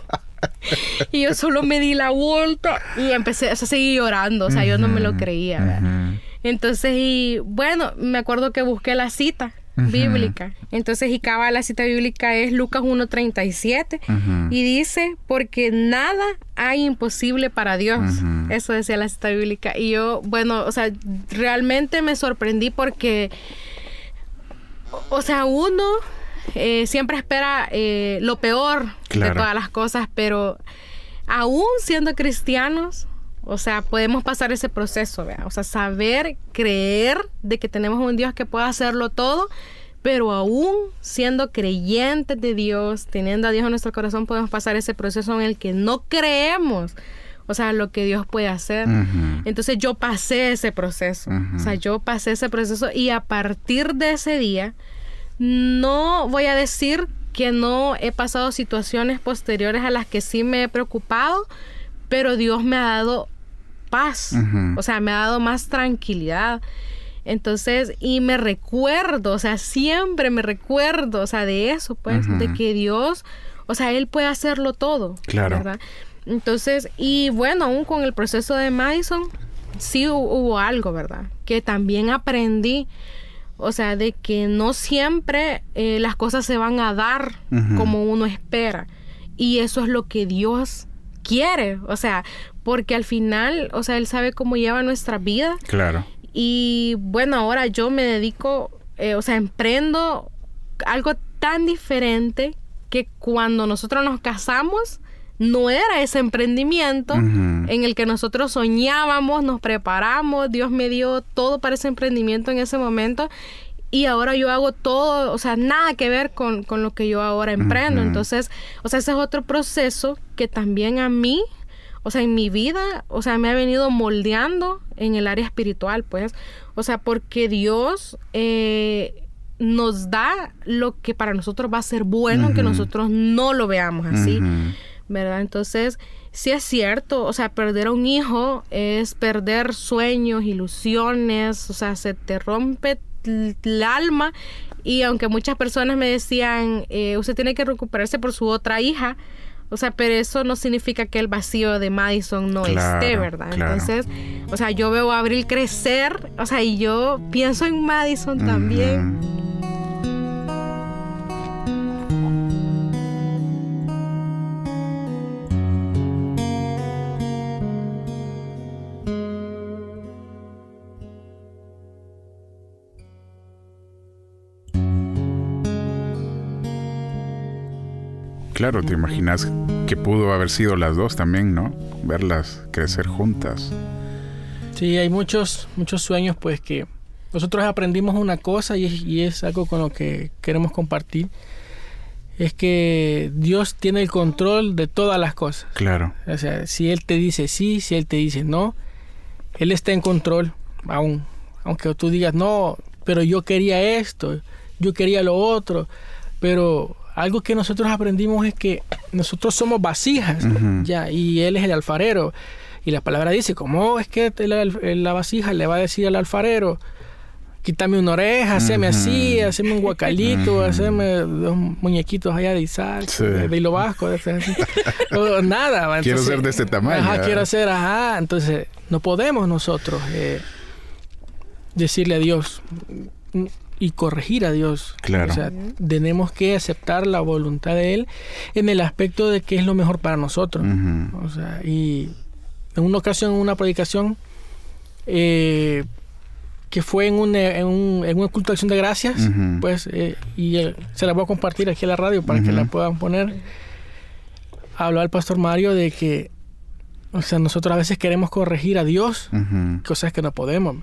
Y yo solo me di la vuelta y empecé, o sea, seguí llorando, o sea, yo no me lo creía, ¿verdad? Entonces, y bueno, me acuerdo que busqué la cita bíblica. Entonces, y la cita bíblica es Lucas 1:37 y dice, porque nada hay imposible para Dios. Eso decía la cita bíblica. Y yo, bueno, o sea, realmente me sorprendí porque, o sea, uno siempre espera lo peor de todas las cosas, pero aún siendo cristianos, o sea, podemos pasar ese proceso, ¿verdad? O sea, saber, creer de que tenemos un Dios que puede hacerlo todo, pero aún siendo creyentes de Dios, teniendo a Dios en nuestro corazón, podemos pasar ese proceso en el que no creemos, o sea, lo que Dios puede hacer. Entonces yo pasé ese proceso, o sea, yo pasé ese proceso, y a partir de ese día, no voy a decir que no he pasado situaciones posteriores a las que sí me he preocupado, pero Dios me ha dado paz, o sea, me ha dado más tranquilidad. Entonces, y me recuerdo, o sea, siempre me recuerdo, o sea, de eso, pues, de que Dios, o sea, Él puede hacerlo todo, ¿verdad? Entonces, y bueno, aún con el proceso de Madison, sí hubo algo, ¿verdad? Que también aprendí, o sea, de que no siempre las cosas se van a dar como uno espera. Y eso es lo que Dios quiere, o sea, porque al final, o sea, Él sabe cómo lleva nuestra vida. Claro. Y bueno, ahora yo me dedico, o sea, emprendo algo tan diferente que cuando nosotros nos casamos, no era ese emprendimiento en el que nosotros soñábamos, nos preparamos, Dios me dio todo para ese emprendimiento en ese momento, y ahora yo hago todo, o sea, nada que ver con lo que yo ahora emprendo. Entonces, o sea, ese es otro proceso que también a mí, o sea, en mi vida, o sea, me ha venido moldeando en el área espiritual, pues, o sea, porque Dios nos da lo que para nosotros va a ser bueno, aunque nosotros no lo veamos así, ¿verdad? Entonces, sí es cierto, o sea, perder a un hijo es perder sueños, ilusiones, o sea, se te rompe el alma. Y aunque muchas personas me decían, usted tiene que recuperarse por su otra hija, o sea, pero eso no significa que el vacío de Madison no esté, ¿verdad? Entonces, o sea, yo veo a Abril crecer, o sea, y yo pienso en Madison también. Claro, te imaginas que pudo haber sido las dos también, ¿no? Verlas crecer juntas. Sí, hay muchos sueños, pues, que nosotros aprendimos una cosa y es algo con lo que queremos compartir. Es que Dios tiene el control de todas las cosas. Claro. O sea, si Él te dice sí, si Él te dice no, Él está en control aún. Aunque tú digas, no, pero yo quería esto, yo quería lo otro, pero algo que nosotros aprendimos es que nosotros somos vasijas, ya, y Él es el alfarero. Y la palabra dice, ¿cómo es que la vasija le va a decir al alfarero, quítame una oreja, haceme así, haceme un guacalito, haceme dos muñequitos allá de Isaac, de hilo vasco, nada. Entonces, quiero ser de este tamaño. Quiero ser, entonces no podemos nosotros decirle a Dios y corregir a Dios. Claro. O sea, tenemos que aceptar la voluntad de Él en el aspecto de que es lo mejor para nosotros. O sea, y en una ocasión, en una predicación, que fue en un culto de acción de gracias, pues, y se la voy a compartir aquí a la radio para que la puedan poner. Habló al pastor Mario de que, o sea, nosotros a veces queremos corregir a Dios, cosas que no podemos.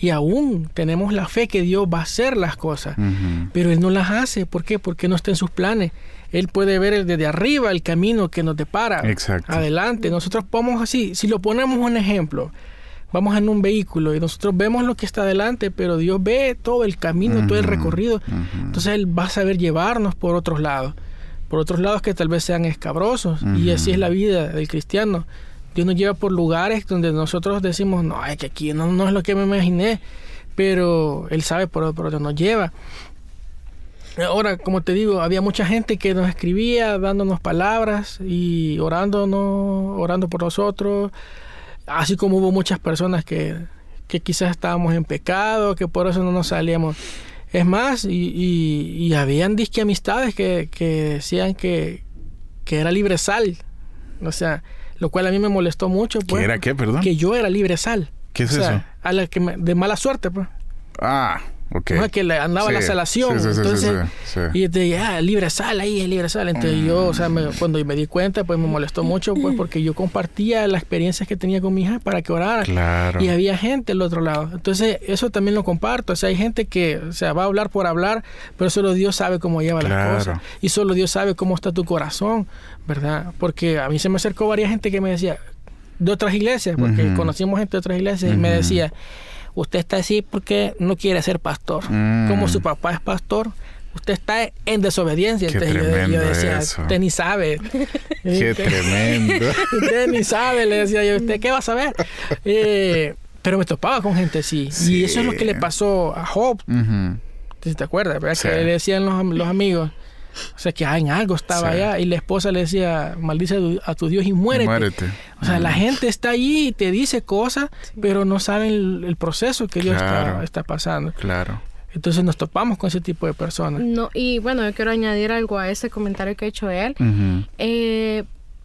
Y aún tenemos la fe que Dios va a hacer las cosas, pero Él no las hace. ¿Por qué? Porque no está en sus planes. Él puede ver desde arriba el camino que nos depara. Exacto. Adelante. Nosotros podemos así, si lo ponemos un ejemplo, vamos en un vehículo y nosotros vemos lo que está adelante, pero Dios ve todo el camino, todo el recorrido. Entonces Él va a saber llevarnos por otros lados que tal vez sean escabrosos. Y así es la vida del cristiano. Dios nos lleva por lugares donde nosotros decimos, no, es que aquí no es lo que me imaginé, pero Él sabe por dónde nos lleva. Ahora, como te digo, había mucha gente que nos escribía, dándonos palabras y orando por nosotros, así como hubo muchas personas que quizás estábamos en pecado, que por eso no nos salíamos. Es más, y habían disque amistades que decían que era libre sal, o sea, lo cual a mí me molestó mucho, pues. ¿Qué era qué, perdón? Que yo era libre sal. ¿Qué es eso? A la que de mala suerte, pues. Okay. Que le andaba la salación. Entonces, y decía, libre sal ahí, es libre sal. Entonces yo, o sea, cuando me di cuenta, pues me molestó mucho, pues porque yo compartía las experiencias que tenía con mi hija para que orara. Claro. Y había gente del otro lado. Entonces, eso también lo comparto. O sea, hay gente que, o sea, va a hablar por hablar, pero solo Dios sabe cómo lleva las cosas. Y solo Dios sabe cómo está tu corazón, ¿verdad? Porque a mí se me acercó varias gente que me decía, de otras iglesias, porque conocimos gente de otras iglesias, y me decía, usted está así porque no quiere ser pastor. Como su papá es pastor, usted está en desobediencia. Qué Entonces yo decía, eso. usted ni sabe. Qué tremendo. Usted ni sabe, le decía yo, ¿usted qué va a saber? Pero me topaba con gente así. Y eso es lo que le pasó a Job. ¿Te acuerdas? ¿Verdad? Que le decían los amigos, o sea, que en algo estaba allá, y la esposa le decía, maldice a tu Dios y muérete. O sea, la gente está allí y te dice cosas, pero no saben el proceso que Dios está pasando. Claro. Entonces nos topamos con ese tipo de personas. No, y bueno, yo quiero añadir algo a ese comentario que ha hecho él.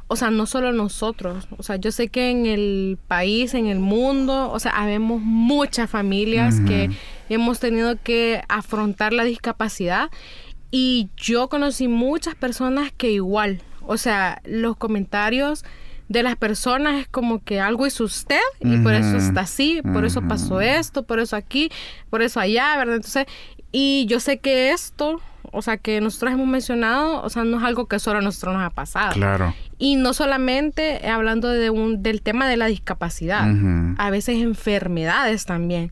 O sea, no solo nosotros. O sea, yo sé que en el país, en el mundo, o sea, habemos muchas familias que hemos tenido que afrontar la discapacidad. Y yo conocí muchas personas que igual, o sea, los comentarios de las personas es como que algo hizo usted y por eso está así, por eso pasó esto, por eso aquí, por eso allá, ¿verdad? Entonces, y yo sé que esto, o sea, que nosotros hemos mencionado, o sea, no es algo que solo a nosotros nos ha pasado. Claro. Y no solamente hablando del tema de la discapacidad, a veces enfermedades también.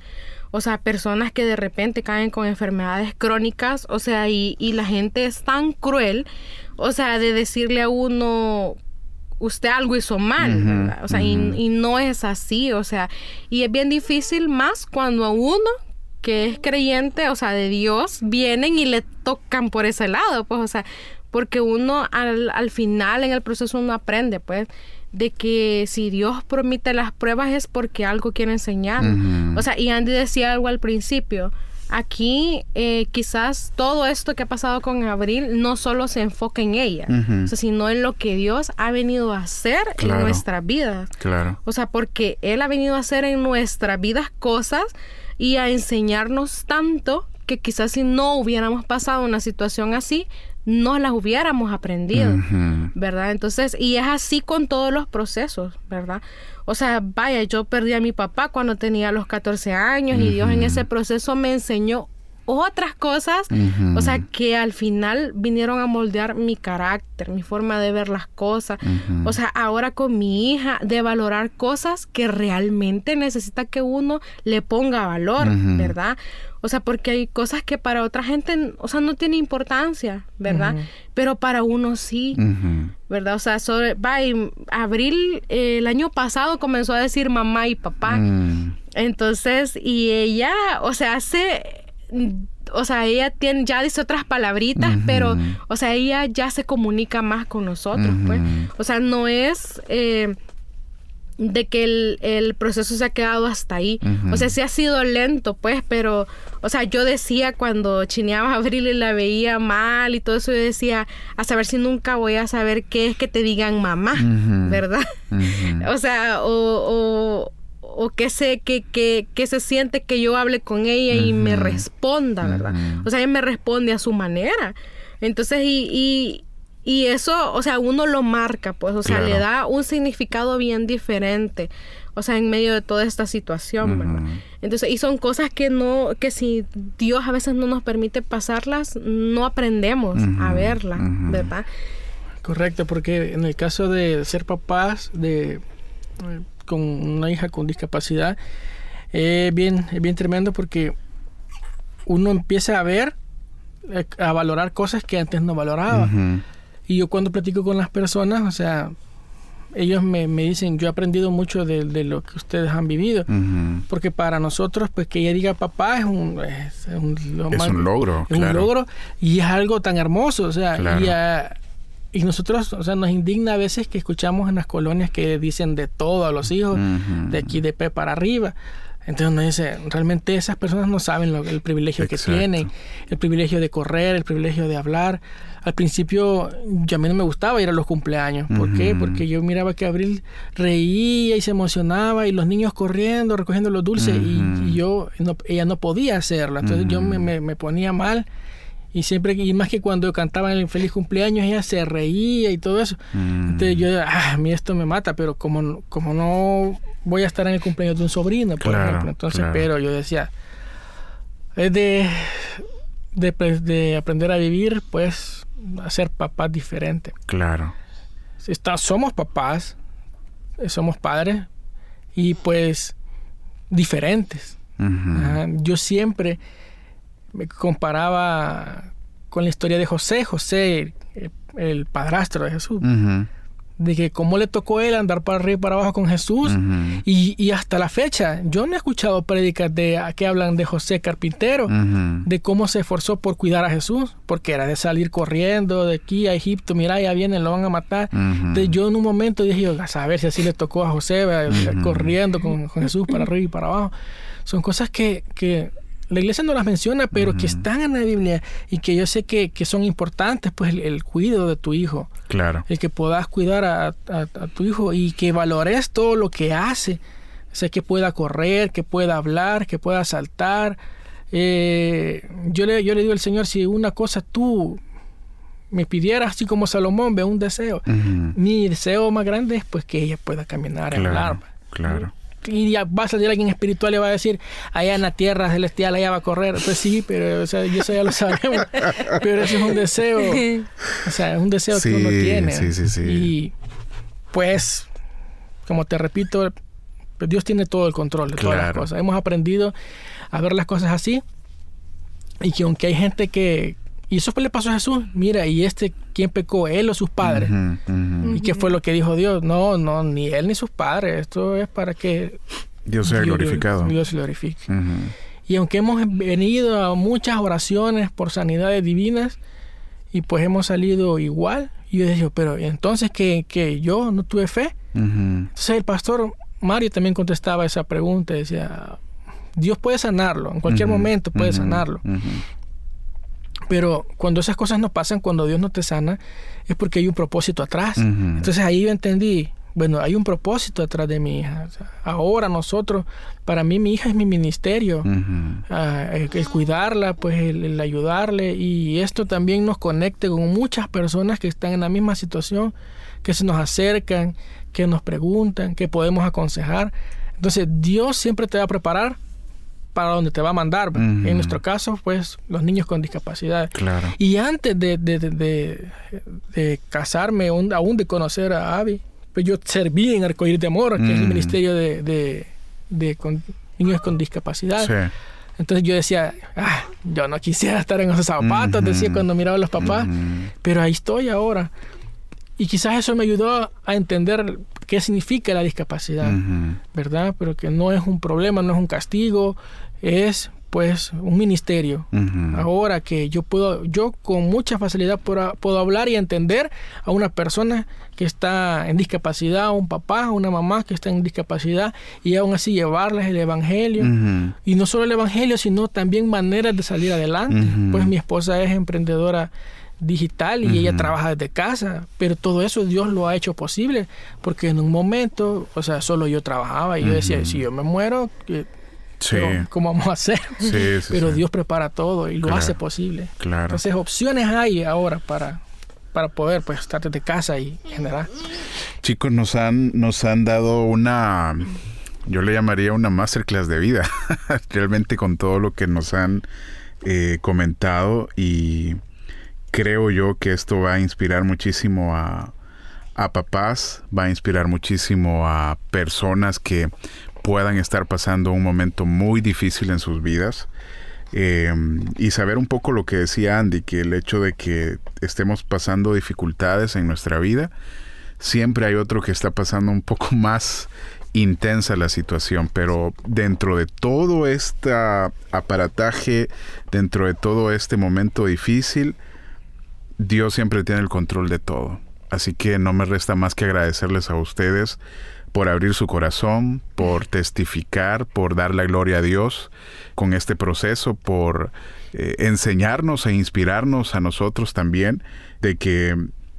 O sea, personas que de repente caen con enfermedades crónicas, o sea, y la gente es tan cruel, o sea, de decirle a uno, usted algo hizo mal, ¿verdad? O sea, y no es así, o sea, y es bien difícil más cuando a uno que es creyente, o sea, de Dios, vienen y le tocan por ese lado, pues, o sea, porque uno al final en el proceso uno aprende, pues, de que si Dios permite las pruebas es porque algo quiere enseñar. O sea, y Andy decía algo al principio. Aquí quizás todo esto que ha pasado con Abril no solo se enfoca en ella, o sea, sino en lo que Dios ha venido a hacer en nuestras vidas. Claro. O sea, porque Él ha venido a hacer en nuestras vidas cosas y a enseñarnos tanto que quizás si no hubiéramos pasado una situación así, no las hubiéramos aprendido, ¿verdad? Entonces, y es así con todos los procesos, ¿verdad? O sea, vaya, yo perdí a mi papá cuando tenía los 14 años y Dios en ese proceso me enseñó otras cosas, o sea, que al final vinieron a moldear mi carácter, mi forma de ver las cosas. O sea, ahora con mi hija, de valorar cosas que realmente necesita que uno le ponga valor, ¿verdad? O sea, porque hay cosas que para otra gente, o sea, no tiene importancia, ¿verdad? Pero para uno sí, ¿verdad? O sea, Abril, el año pasado comenzó a decir mamá y papá. Entonces, y ella, o sea, ella ya dice otras palabritas, pero, o sea, ella ya se comunica más con nosotros, pues. O sea, no es de que el proceso se ha quedado hasta ahí. O sea, sí ha sido lento, pues, pero, o sea, yo decía cuando chineaba a Abril y la veía mal y todo eso, yo decía, a saber si nunca voy a saber qué es que te digan mamá, ¿verdad? O sea, o qué se siente que yo hable con ella y me responda, ¿verdad? O sea, ella me responde a su manera. Entonces, y eso, o sea, uno lo marca, pues, o sea, le da un significado bien diferente, o sea, en medio de toda esta situación, ¿verdad? Entonces, y son cosas que si Dios a veces no nos permite pasarlas, no aprendemos a verlas, ¿verdad? Correcto, porque en el caso de ser papás con una hija con discapacidad, es bien tremendo porque uno empieza a ver, a valorar cosas que antes no valoraba. Y yo cuando platico con las personas, o sea, ellos me dicen, yo he aprendido mucho de lo que ustedes han vivido. Porque para nosotros, pues que ella diga papá es un logro. Es un logro y es algo tan hermoso, o sea, y nosotros, o sea, nos indigna a veces que escuchamos en las colonias que dicen de todo a los hijos, de aquí de P para arriba. Entonces uno dice, realmente esas personas no saben el privilegio que tienen, el privilegio de correr, el privilegio de hablar. Al principio a mí no me gustaba ir a los cumpleaños. ¿Por qué? Porque yo miraba que Abril reía y se emocionaba y los niños corriendo, recogiendo los dulces y ella no podía hacerlo. Entonces yo me ponía mal. Y siempre, y más que cuando yo cantaba el feliz cumpleaños, ella se reía y todo eso. Entonces yo, a mí esto me mata, pero como no voy a estar en el cumpleaños de un sobrino, por ejemplo. Entonces, pero yo decía, es de aprender a vivir, pues, a ser papás diferentes. Claro. Somos papás, somos padres, y pues, diferentes. Yo siempre me comparaba con la historia de José, el padrastro de Jesús, de que cómo le tocó a él andar para arriba y para abajo con Jesús, y hasta la fecha yo no he escuchado prédicas que hablan de José carpintero, de cómo se esforzó por cuidar a Jesús, porque era de salir corriendo de aquí a Egipto, mira, ya vienen, lo van a matar. Entonces yo en un momento dije, a saber si así le tocó a José, corriendo con Jesús para arriba y para abajo. Son cosas que la iglesia no las menciona, pero que están en la Biblia y que yo sé que son importantes, pues el cuidado de tu hijo. Claro. El que puedas cuidar a tu hijo y que valores todo lo que hace. O sea, que pueda correr, que pueda hablar, que pueda saltar. Yo le digo al Señor, si una cosa tú me pidieras, así como Salomón, ve un deseo. Mi deseo más grande es pues que ella pueda caminar y hablar. Claro. Y ya va a salir alguien espiritual y va a decir, allá en la tierra celestial, allá va a correr. Pues sí, pero o sea, eso ya lo sabemos. Pero eso es un deseo. O sea, es un deseo que uno tiene. Sí. Y pues, como te repito, pues Dios tiene todo el control de todas las cosas. Hemos aprendido a ver las cosas así. Y que aunque hay gente que... Y eso le pasó a Jesús. Mira, ¿y quién pecó? ¿Él o sus padres? ¿Y qué fue lo que dijo Dios? No, ni él ni sus padres. Esto es para que Dios sea glorificado. Dios se glorifique. Y aunque hemos venido a muchas oraciones por sanidades divinas y pues hemos salido igual, y yo decía, pero entonces que yo no tuve fe. Entonces el pastor Mario también contestaba esa pregunta. Decía, Dios puede sanarlo. En cualquier momento puede sanarlo. Pero cuando esas cosas no pasan, cuando Dios no te sana, es porque hay un propósito atrás. Entonces ahí yo entendí, bueno, hay un propósito atrás de mi hija. O sea, ahora nosotros, para mí mi hija es mi ministerio. El cuidarla, pues el ayudarle. Y esto también nos conecte con muchas personas que están en la misma situación, que se nos acercan, que nos preguntan, que podemos aconsejar. Entonces Dios siempre te va a preparar para donde te va a mandar. En nuestro caso, pues, los niños con discapacidad. Claro. Y antes de casarme, aún de conocer a Abby, pues yo serví en Arcoíris de Amor, que es el ministerio de niños con discapacidad. Sí. Entonces yo decía, yo no quisiera estar en esos zapatos, decía cuando miraba a los papás, pero ahí estoy ahora. Y quizás eso me ayudó a entender qué significa la discapacidad, ¿verdad? Pero que no es un problema, no es un castigo, es pues un ministerio. Ahora que yo con mucha facilidad puedo hablar y entender a una persona que está en discapacidad, a un papá, a una mamá que está en discapacidad, y aún así llevarles el evangelio. Y no solo el evangelio, sino también maneras de salir adelante. Pues mi esposa es emprendedora digital y ella trabaja desde casa, pero todo eso Dios lo ha hecho posible, porque en un momento, o sea, solo yo trabajaba y yo decía, si yo me muero, ¿cómo vamos a hacer? Pero Dios prepara todo y lo hace posible. Entonces opciones hay ahora para poder pues estar desde casa y generar. Chicos, nos han dado una, yo le llamaría una masterclass de vida, realmente con todo lo que nos han comentado, y creo yo que esto va a inspirar muchísimo a papás, va a inspirar muchísimo a personas que puedan estar pasando un momento muy difícil en sus vidas. Y saber un poco lo que decía Andy, que el hecho de que estemos pasando dificultades en nuestra vida, siempre hay otro que está pasando un poco más intensa la situación, pero dentro de todo este aparataje, dentro de todo este momento difícil, Dios siempre tiene el control de todo. Así que no me resta más que agradecerles a ustedes por abrir su corazón, por testificar, por dar la gloria a Dios con este proceso, por enseñarnos e inspirarnos a nosotros también de que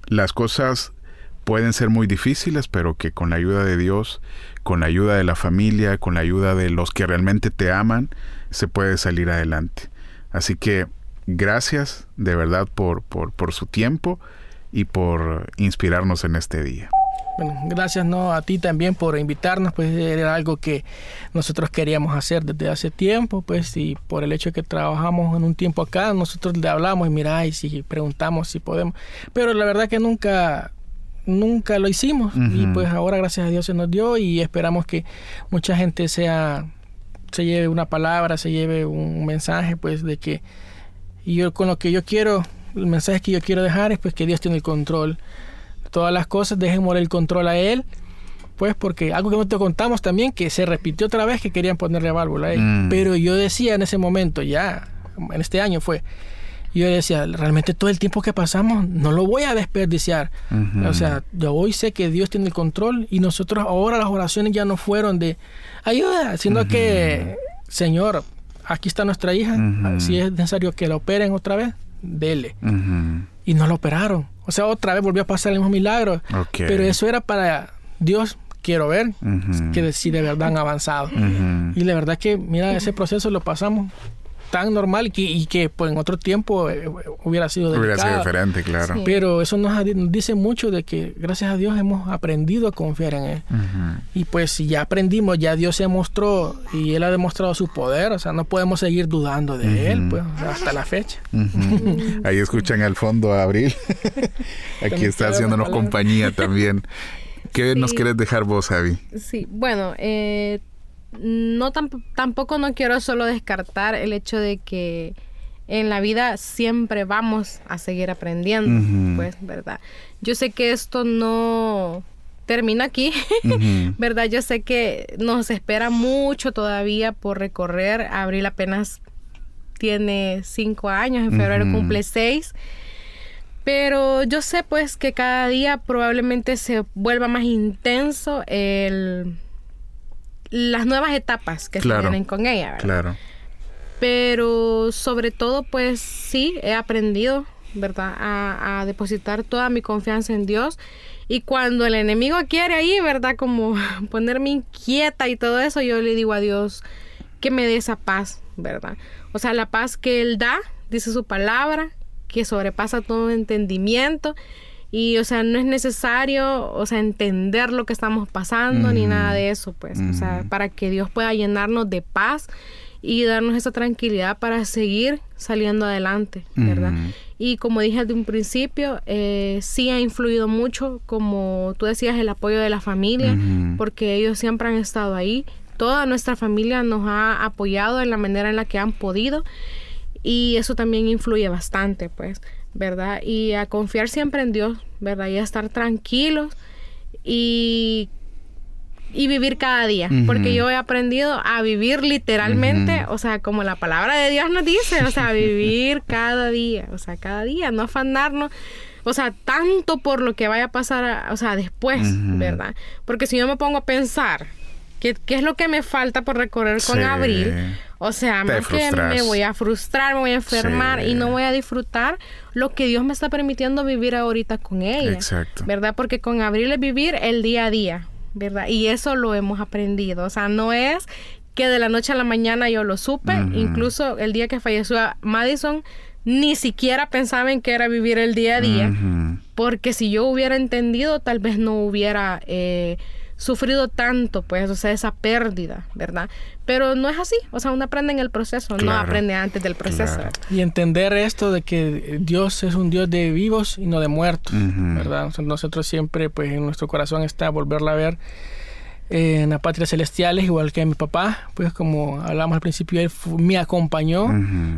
las cosas pueden ser muy difíciles, pero que con la ayuda de Dios, con la ayuda de la familia, con la ayuda de los que realmente te aman, se puede salir adelante. Así que gracias de verdad por su tiempo y por inspirarnos en este día. Bueno, gracias a ti también por invitarnos, pues era algo que nosotros queríamos hacer desde hace tiempo, pues, y por el hecho de que trabajamos en un tiempo acá, nosotros le hablamos y mira, y si preguntamos si podemos, pero la verdad que nunca lo hicimos. Y pues ahora gracias a Dios se nos dio y esperamos que mucha gente se lleve una palabra, se lleve un mensaje, pues de que yo con lo que yo quiero, el mensaje que yo quiero dejar es pues que Dios tiene el control. Todas las cosas, dejémosle el control a Él, pues porque algo que no te contamos también, que se repitió otra vez que querían ponerle válvula a Él. Pero yo decía en ese momento, ya, en este año fue, yo decía, realmente todo el tiempo que pasamos no lo voy a desperdiciar. O sea, yo hoy sé que Dios tiene el control y nosotros ahora las oraciones ya no fueron de ayuda, sino que, Señor, aquí está nuestra hija, si es necesario que la operen otra vez, dele. Y no la operaron. O sea, otra vez volvió a pasar el mismo milagro. Pero eso era para Dios, quiero ver que si de verdad han avanzado. Y la verdad que, mira, ese proceso lo pasamos tan normal y que pues, en otro tiempo hubiera sido delicado. Hubiera sido diferente, claro. Sí. Pero eso nos dice mucho de que gracias a Dios hemos aprendido a confiar en Él. Y pues si ya aprendimos, ya Dios se mostró y Él ha demostrado su poder, o sea, no podemos seguir dudando de Él, pues, hasta la fecha. Ahí escuchan al fondo a Abril. Aquí está haciéndonos compañía también. ¿Qué nos quieres dejar vos, Abby? Sí, bueno, tampoco no quiero solo descartar el hecho de que en la vida siempre vamos a seguir aprendiendo, pues, ¿verdad? Yo sé que esto no termina aquí, ¿verdad? Yo sé que nos espera mucho todavía por recorrer. Abril apenas tiene 5 años, en febrero cumple 6. Pero yo sé, pues, que cada día probablemente se vuelva más intenso las nuevas etapas que se vienen con ella, ¿verdad? Claro. Pero sobre todo, pues sí, he aprendido, ¿verdad? A depositar toda mi confianza en Dios. Y cuando el enemigo quiere ahí, ¿verdad? Como ponerme inquieta y todo eso, yo le digo a Dios que me dé esa paz, ¿verdad? O sea, la paz que Él da, dice su palabra, que sobrepasa todo entendimiento. Y, o sea, no es necesario, o sea, entender lo que estamos pasando ni nada de eso, pues. O sea, para que Dios pueda llenarnos de paz y darnos esa tranquilidad para seguir saliendo adelante, ¿verdad? Y como dije desde un principio, sí ha influido mucho, como tú decías, el apoyo de la familia, porque ellos siempre han estado ahí. Toda nuestra familia nos ha apoyado en la manera en la que han podido y eso también influye bastante, pues, ¿verdad? Y a confiar siempre en Dios, ¿verdad? Y a estar tranquilos y vivir cada día, porque yo he aprendido a vivir literalmente, o sea, como la palabra de Dios nos dice, o sea, vivir cada día, o sea, cada día, no afanarnos, o sea, tanto por lo que vaya a pasar, o sea, después, ¿verdad? Porque si yo me pongo a pensar ¿qué es lo que me falta por recorrer con Abril? O sea, más que me voy a frustrar, me voy a enfermar y no voy a disfrutar lo que Dios me está permitiendo vivir ahorita con ella. Exacto. ¿Verdad? Porque con Abril es vivir el día a día, ¿verdad? Y eso lo hemos aprendido. O sea, no es que de la noche a la mañana yo lo supe. Incluso el día que falleció Madison, ni siquiera pensaba en que era vivir el día a día. Porque si yo hubiera entendido, tal vez no hubiera sufrido tanto, pues, o sea, esa pérdida, ¿verdad? Pero no es así, o sea, uno aprende en el proceso, no aprende antes del proceso. Y entender esto de que Dios es un Dios de vivos y no de muertos, ¿verdad? O sea, nosotros siempre, pues, en nuestro corazón está volverla a ver en las patrias celestiales, igual que mi papá, pues, como hablamos al principio, él me acompañó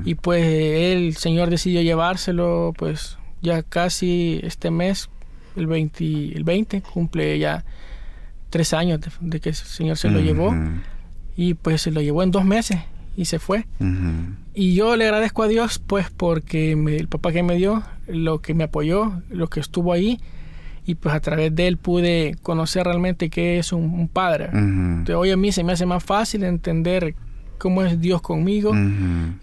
y, pues, el Señor decidió llevárselo, pues, ya casi este mes, el 20 cumple ya 3 años de que el Señor se lo llevó y pues se lo llevó en 2 meses y se fue. Y yo le agradezco a Dios pues porque el papá que me dio, lo que me apoyó, lo que estuvo ahí y pues a través de él pude conocer realmente qué es un padre. Entonces, hoy a mí se me hace más fácil entender cómo es Dios conmigo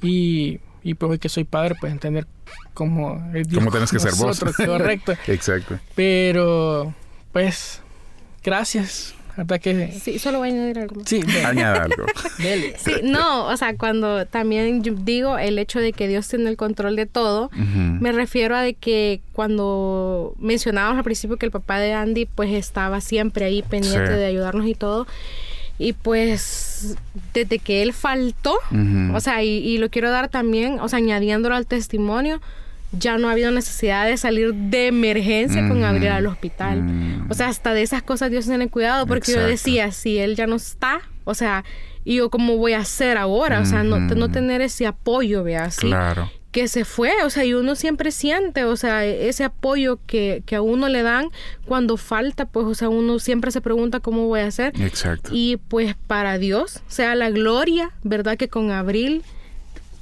y pues hoy que soy padre, pues entender cómo es Dios. ¿Cómo tienes que ser vos? Correcto. Exacto. Pero, pues, gracias. Hasta que... Sí, solo voy a añadir algo. Sí, añada algo. Sí, no, o sea, cuando también yo digo el hecho de que Dios tiene el control de todo, me refiero a de que cuando mencionábamos al principio que el papá de Andy pues estaba siempre ahí pendiente de ayudarnos y todo, y pues desde que él faltó, o sea, y lo quiero dar también, o sea, añadiéndolo al testimonio, ya no ha habido necesidad de salir de emergencia con Abril al hospital. O sea, hasta de esas cosas Dios tiene cuidado, porque yo decía, si él ya no está, o sea, ¿y yo cómo voy a hacer ahora? O sea, no tener ese apoyo, vea, así. Claro. Que se fue, o sea, y uno siempre siente, o sea, ese apoyo que a uno le dan cuando falta, pues, o sea, uno siempre se pregunta cómo voy a hacer. Exacto. Y pues para Dios sea la gloria, ¿verdad? Que con Abril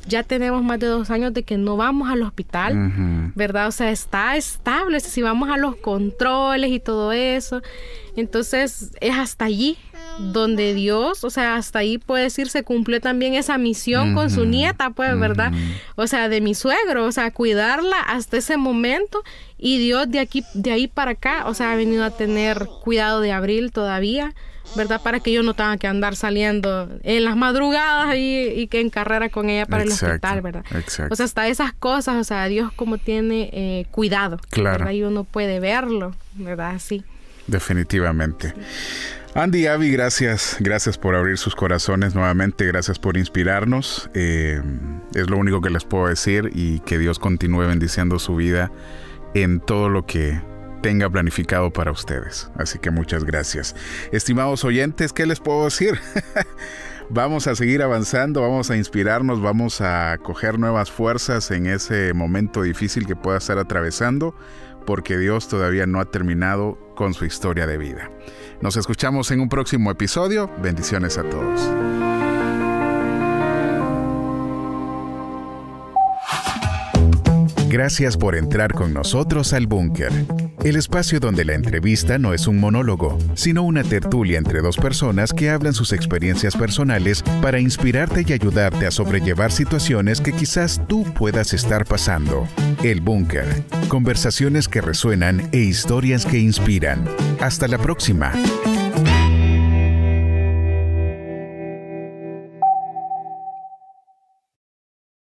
ya tenemos más de 2 años de que no vamos al hospital, ¿verdad? O sea, está estable, si vamos a los controles y todo eso. Entonces, es hasta allí donde Dios, o sea, hasta ahí puede decir, se cumplió también esa misión con su nieta, pues, ¿verdad? O sea, de mi suegro, o sea, cuidarla hasta ese momento, y Dios de ahí para acá, o sea, ha venido a tener cuidado de Abril todavía, ¿verdad? Para que yo no tenga que andar saliendo en las madrugadas y que en carrera con ella para el hospital, ¿verdad? Exacto. O sea, hasta esas cosas, o sea, Dios como tiene cuidado, claro, ¿verdad? Y uno puede verlo, ¿verdad? Sí. Definitivamente. Sí. Andy y Abby, gracias por abrir sus corazones nuevamente, gracias por inspirarnos. Es lo único que les puedo decir, y que Dios continúe bendiciendo su vida en todo lo que tenga planificado para ustedes. Así que muchas gracias. Estimados oyentes, ¿qué les puedo decir? Vamos a seguir avanzando, vamos a inspirarnos, vamos a coger nuevas fuerzas en ese momento difícil que pueda estar atravesando, porque Dios todavía no ha terminado con su historia de vida. Nos escuchamos en un próximo episodio. Bendiciones a todos. Gracias por entrar con nosotros al Búnker, el espacio donde la entrevista no es un monólogo, sino una tertulia entre dos personas que hablan sus experiencias personales para inspirarte y ayudarte a sobrellevar situaciones que quizás tú puedas estar pasando. El Búnker, conversaciones que resuenan e historias que inspiran. Hasta la próxima.